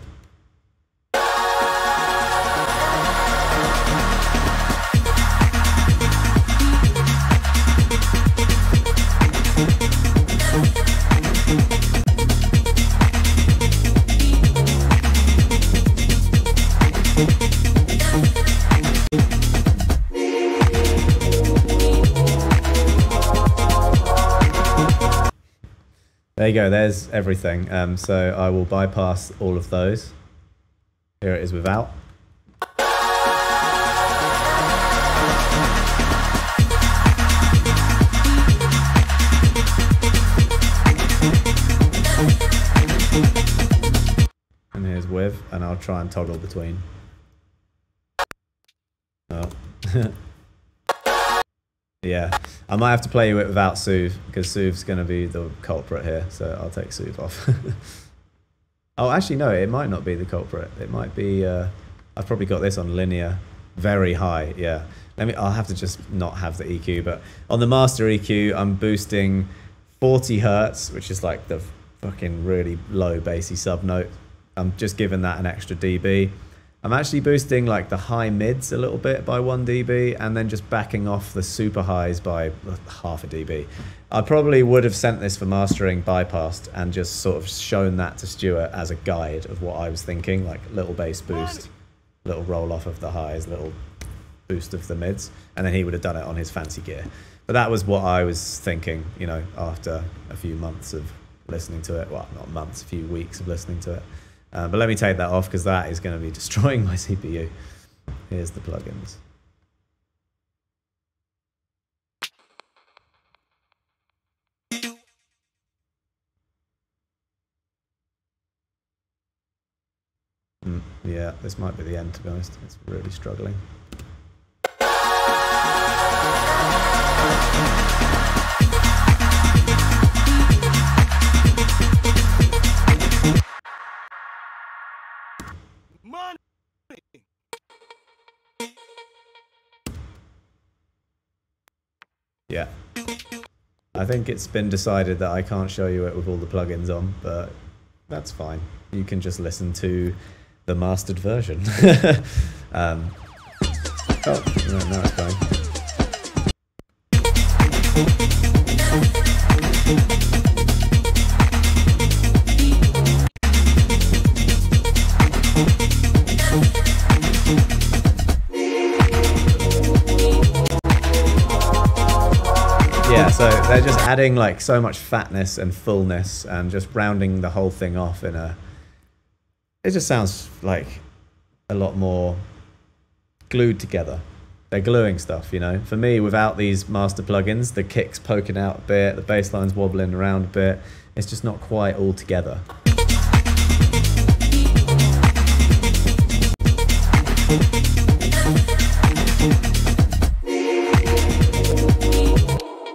There you go, there's everything. So I will bypass all of those. Here it is without. And here's with, and I'll try and toggle between. Oh. Yeah, I might have to play it without Soothe, because Soothe's going to be the culprit here, so I'll take Soothe off. Oh, actually, no, it might not be the culprit. It might be, I've probably got this on linear, very high, yeah. I'll have to just not have the EQ, but on the master EQ, I'm boosting 40 hertz, which is like the fucking really low bassy sub note. I'm just giving that an extra dB. I'm actually boosting like the high mids a little bit by 1 dB and then just backing off the super highs by half a dB. I probably would have sent this for mastering bypassed and just sort of shown that to Stuart as a guide of what I was thinking, like little bass boost, little roll off of the highs, little boost of the mids, and then he would have done it on his fancy gear. But that was what I was thinking, you know, after a few months of listening to it. Well, not months, a few weeks of listening to it. But let me take that off because that is going to be destroying my CPU. Here's the plugins. Yeah, this might be the end, to be honest. It's really struggling. Yeah, I think it's been decided that I can't show you it with all the plugins on, but that's fine. You can just listen to the mastered version. Oh, no, now it's going. Yeah, so they're just adding like so much fatness and fullness and just rounding the whole thing off in a... It just sounds like a lot more glued together. They're gluing stuff, you know. For me, without these master plugins, the kick's poking out a bit, the bass line's wobbling around a bit. It's just not quite all together.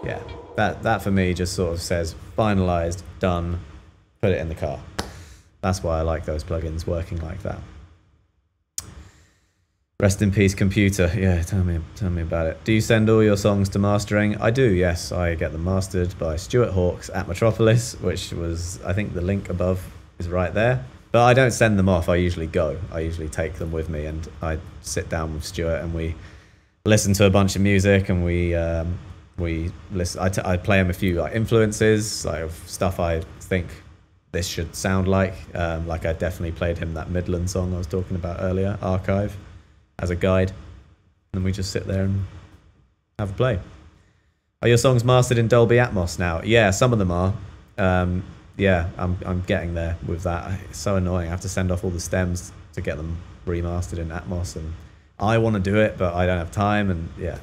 Yeah, that for me just sort of says finalized, done, put it in the car. That's why I like those plugins working like that. Rest in peace, computer. Yeah, tell me about it. Do you send all your songs to mastering? I do, yes. I get them mastered by Stuart Hawkes at Metropolis, which was, I think the link above is right there. But I don't send them off. I usually go. I usually take them with me, and I sit down with Stuart and we listen to a bunch of music, and we listen. I play him a few like influences, like stuff I think this should sound like. Like I definitely played him that Midland song I was talking about earlier, Archive, as a guide, and we just sit there and have a play. Are your songs mastered in Dolby Atmos now? Yeah, some of them are. Yeah, I'm getting there with that. It's so annoying. I have to send off all the stems to get them remastered in Atmos, and I want to do it, but I don't have time, and yeah.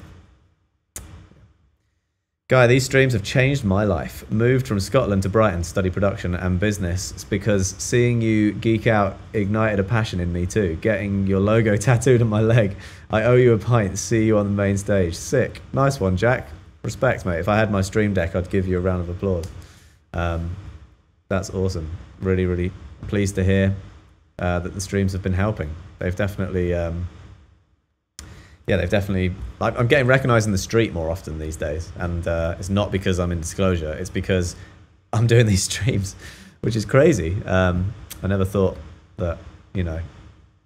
Guy, these streams have changed my life. Moved from Scotland to Brighton to study production and business. It's because seeing you geek out ignited a passion in me too. Getting your logo tattooed on my leg. I owe you a pint. See you on the main stage. Sick. Nice one, Jack. Respect, mate. If I had my stream deck, I'd give you a round of applause. That's awesome. Really, really pleased to hear that the streams have been helping. They've definitely... yeah, they've definitely... I'm getting recognised in the street more often these days, and it's not because I'm in Disclosure, it's because I'm doing these streams, which is crazy. I never thought that, you know,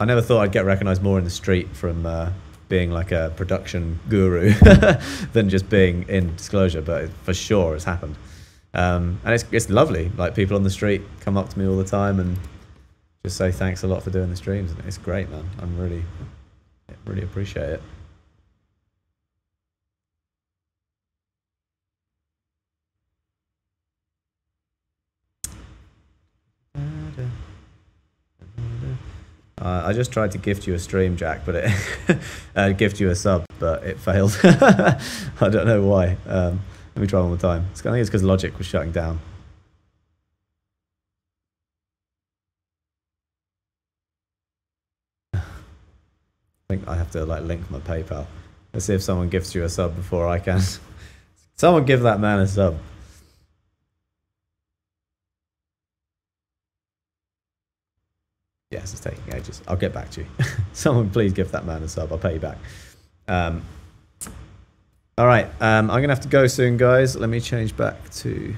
I never thought I'd get recognised more in the street from being like a production guru than just being in Disclosure, but for sure it's happened. And it's lovely, like people on the street come up to me all the time and just say thanks a lot for doing the streams, and it's great, man. I'm really appreciate it. I just tried to gift you a stream, Jack, but it gift you a sub, but it failed. I don't know why. Let me try one more time. I think it's because Logic was shutting down. I think I have to like link my PayPal. Let's see if someone gifts you a sub before I can. Someone give that man a sub. Yes, it's taking ages. I'll get back to you. Someone please give that man a sub. I'll pay you back. All right, I'm going to have to go soon, guys. Let me change back to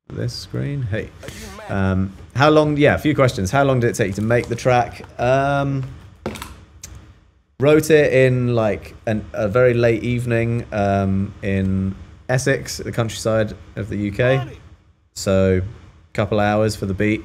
this screen. Hey. How long... Yeah, a few questions. How long did it take you to make the track? Wrote it in like a very late evening in Essex, the countryside of the UK. So a couple hours for the beat.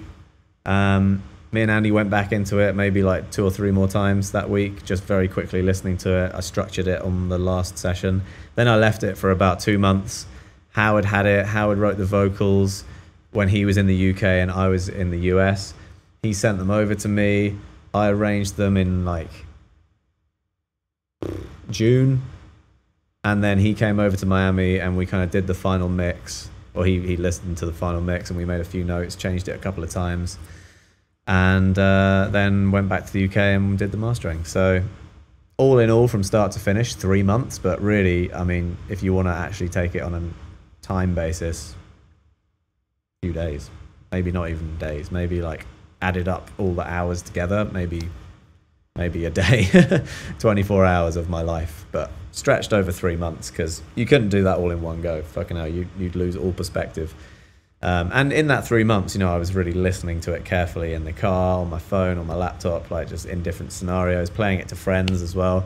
Me and Andy went back into it maybe like 2 or 3 more times that week, just very quickly listening to it. I structured it on the last session. Then I left it for about 2 months. Howard had it. Howard wrote the vocals when he was in the UK and I was in the US. He sent them over to me. I arranged them in like June, and then he came over to Miami and we kind of did the final mix, or he listened to the final mix and we made a few notes, changed it a couple of times, and then went back to the UK and did the mastering. So all in all, from start to finish, 3 months. But really, I mean, if you want to actually take it on a time basis, a few days, maybe not even days, maybe like added up all the hours together, maybe a day, 24 hours of my life, but stretched over 3 months because you couldn't do that all in one go. Fucking hell, you'd lose all perspective. And in that 3 months, you know, I was really listening to it carefully in the car, on my phone, on my laptop, like just in different scenarios, playing it to friends as well.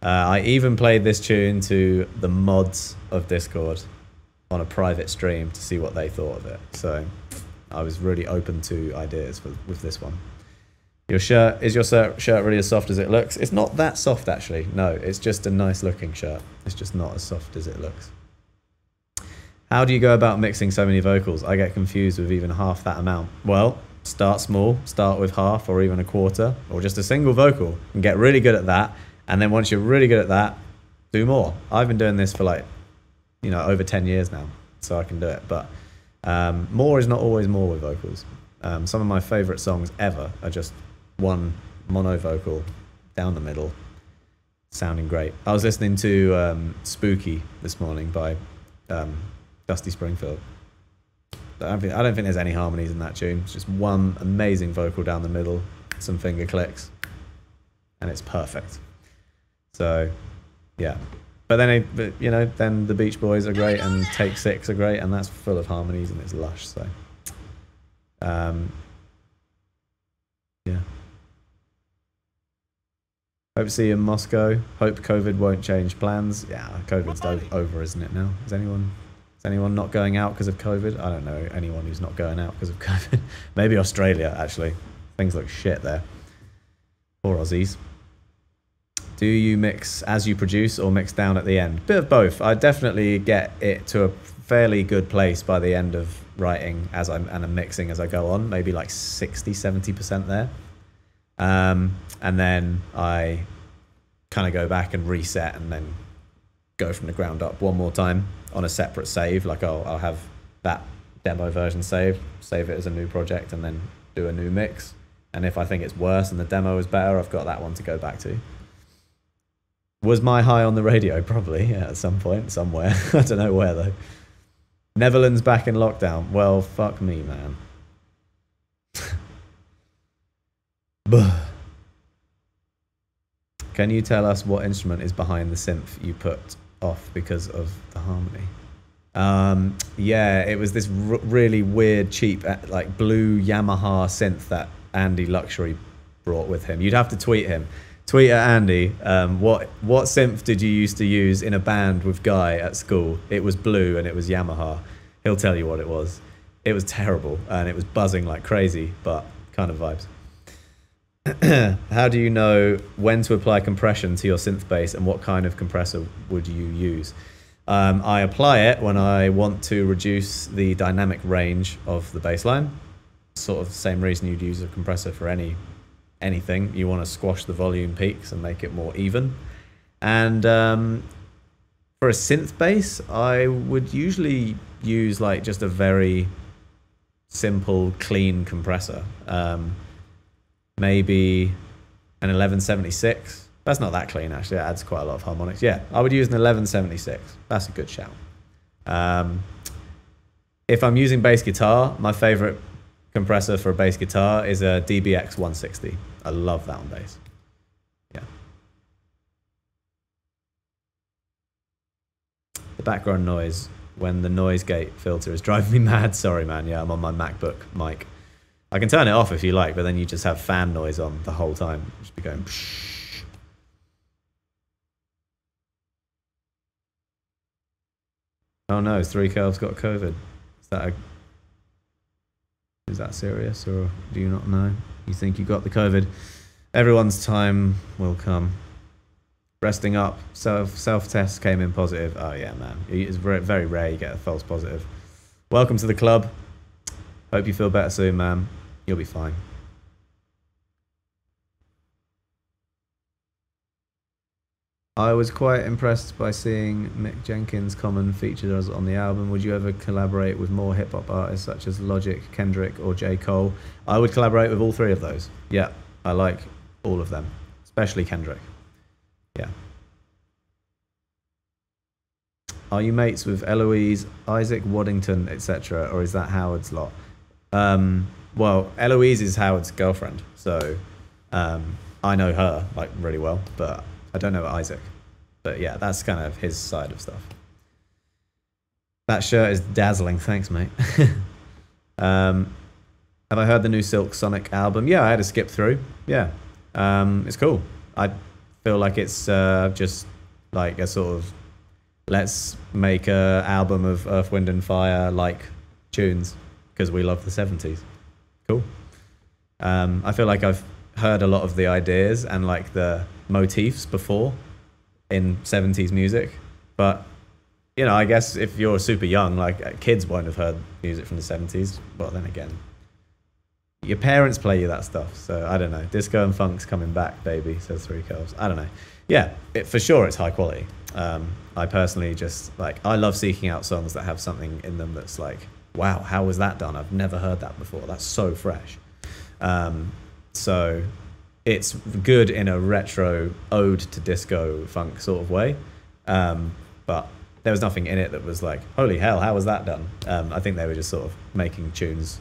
I even played this tune to the mods of Discord on a private stream to see what they thought of it. So I was really open to ideas with this one. Is your shirt really as soft as it looks? It's not that soft, actually. No, it's just a nice looking shirt. It's just not as soft as it looks. How do you go about mixing so many vocals? I get confused with even half that amount. Well, start small, start with half or even a quarter or just a single vocal and get really good at that. And then once you're really good at that, do more. I've been doing this for like, you know, over 10 years now, so I can do it. But more is not always more with vocals. Some of my favorite songs ever are just one mono vocal down the middle, sounding great. I was listening to Spooky this morning by Dusty Springfield. I don't think there's any harmonies in that tune. It's just one amazing vocal down the middle, some finger clicks, and it's perfect. So, yeah. But then, you know, then the Beach Boys are great and Take 6 are great, and that's full of harmonies and it's lush. So, yeah. Hope to see you in Moscow. Hope COVID won't change plans. Yeah, COVID's over, isn't it now? Is anyone not going out because of COVID? I don't know anyone who's not going out because of COVID. Maybe Australia, actually. Things look shit there. Poor Aussies. Do you mix as you produce or mix down at the end? Bit of both. I definitely get it to a fairly good place by the end of writing and I'm mixing as I go on. Maybe like 60-70% there. And then I kind of go back and reset and then go from the ground up one more time on a separate save. Like I'll have that demo version saved, save it as a new project and then do a new mix. And if I think it's worse and the demo is better, I've got that one to go back to. Was my high on the radio? Probably, yeah, at some point, somewhere. I don't know where though. Netherlands back in lockdown. Well, fuck me, man. Can you tell us what instrument is behind the synth you put off because of the harmony? Yeah, it was this really weird, cheap, like blue Yamaha synth that Andy Luxury brought with him. You'd have to tweet him. Tweet at Andy, what synth did you used to use in a band with Guy at school? It was blue and it was Yamaha. He'll tell you what it was. It was terrible and it was buzzing like crazy, but kind of vibes. How do you know when to apply compression to your synth bass and what kind of compressor would you use? I apply it when I want to reduce the dynamic range of the bass line. Sort of the same reason you'd use a compressor for anything. You want to squash the volume peaks and make it more even. And for a synth bass, I would usually use like just a very simple, clean compressor. Maybe an 1176. That's not that clean, actually. It adds quite a lot of harmonics. Yeah, I would use an 1176. That's a good shout. If I'm using bass guitar, my favorite compressor for a bass guitar is a DBX 160. I love that on bass. Yeah. The background noise when the noise gate filter is driving me mad. Sorry, man. Yeah, I'm on my MacBook mic. I can turn it off if you like, but then you just have fan noise on the whole time. Just be going. Psh. Oh no, 3 Curves got COVID. Is that serious, or do you not know? You think you got the COVID? Everyone's time will come. Resting up, self-test came in positive. Oh yeah, man. It's very, very rare you get a false positive. Welcome to the club. Hope you feel better soon, man. You'll be fine. I was quite impressed by seeing Mick Jenkins' common features on the album. Would you ever collaborate with more hip-hop artists such as Logic, Kendrick, or J. Cole? I would collaborate with all 3 of those. Yeah, I like all of them, especially Kendrick. Yeah. Are you mates with Eloise, Isaac Waddington, etc., or is that Howard's lot? Well, Eloise is Howard's girlfriend, so I know her like really well, but I don't know Isaac. But yeah, that's kind of his side of stuff. That shirt is dazzling. Thanks, mate. Have I heard the new Silk Sonic album? Yeah, I had a skip through. Yeah, it's cool. I feel like it's just like a sort of let's make a album of Earth, Wind and Fire like tunes because we love the 70s. Cool. I feel like I've heard a lot of the ideas and like the motifs before in 70s music, but you know, I guess if you're super young, like kids won't have heard music from the 70s. But then again, your parents play you that stuff, so I don't know. Disco and funk's coming back, baby, says Three Curves. I don't know. Yeah, for sure it's high quality. I personally just like, I love seeking out songs that have something in them that's like, wow, how was that done? I've never heard that before. That's so fresh. So it's good in a retro ode to disco funk sort of way, but there was nothing in it that was like, holy hell, how was that done? I think they were just sort of making tunes,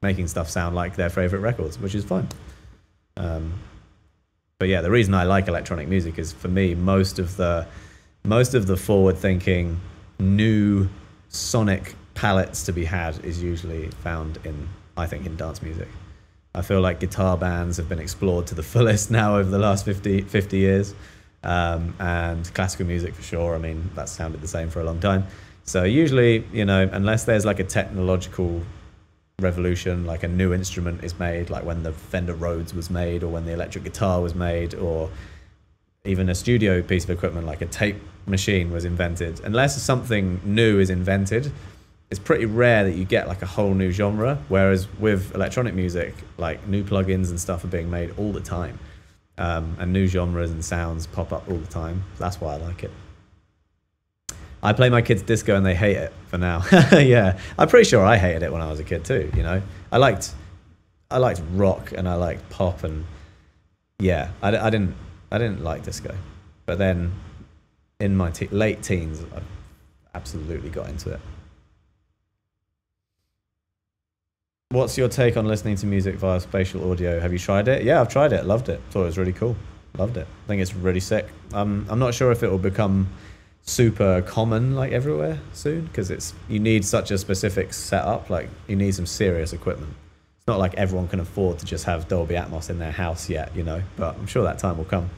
making stuff sound like their favorite records, which is fine. But yeah, the reason I like electronic music is, for me, most of the forward-thinking new sonic palettes to be had is usually found in, I think, in dance music. I feel like guitar bands have been explored to the fullest now over the last 50 years. And classical music for sure. I mean, that's sounded the same for a long time. So usually, you know, unless there's like a technological revolution, like a new instrument is made, like when the Fender Rhodes was made, or when the electric guitar was made, or even a studio piece of equipment like a tape machine was invented, unless something new is invented, it's pretty rare that you get like a whole new genre. Whereas with electronic music, like new plugins and stuff are being made all the time. And new genres and sounds pop up all the time. That's why I like it. I play my kids disco and they hate it for now. Yeah, I'm pretty sure I hated it when I was a kid too. You know, I liked rock and I liked pop, and yeah, I didn't like disco. But then in my late teens, I absolutely got into it. What's your take on listening to music via spatial audio? Have you tried it? Yeah, I've tried it. Loved it. Thought it was really cool. Loved it. I think it's really sick. I'm not sure if it will become super common like everywhere soon, because you need such a specific setup. Like, you need some serious equipment. It's not like everyone can afford to just have Dolby Atmos in their house yet, you know. But I'm sure that time will come.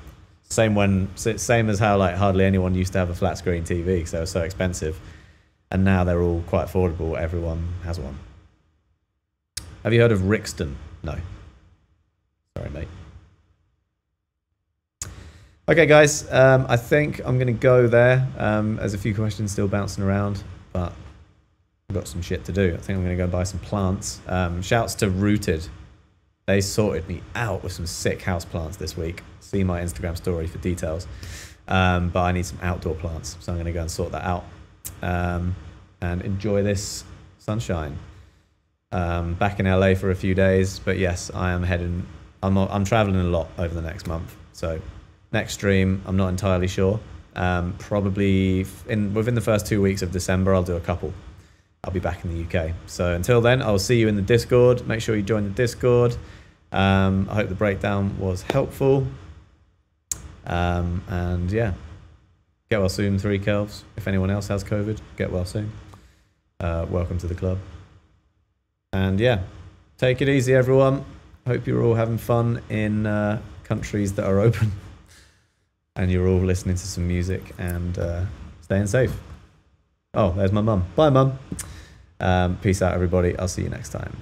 Same as how like hardly anyone used to have a flat screen TV because they were so expensive, and now they're all quite affordable. Everyone has one. Have you heard of Rixton? No. Sorry, mate. Okay, guys. I think I'm going to go there. There's a few questions still bouncing around, but I've got some shit to do. I think I'm going to go buy some plants. Shouts to Rooted. They sorted me out with some sick house plants this week. See my Instagram story for details. But I need some outdoor plants, so I'm going to go and sort that out. And enjoy this sunshine. Back in LA for a few days, but yes, I am heading. I'm traveling a lot over the next month. So next stream, I'm not entirely sure. Probably within the first 2 weeks of December, I'll do a couple. I'll be back in the UK. So until then, I'll see you in the Discord. Make sure you join the Discord. I hope the breakdown was helpful. And yeah, get well soon, Three Kelvs. If anyone else has COVID, get well soon. Welcome to the club. And yeah, take it easy, everyone. Hope you're all having fun in countries that are open. And you're all listening to some music and staying safe. Oh, there's my mum. Bye, mum. Peace out, everybody. I'll see you next time.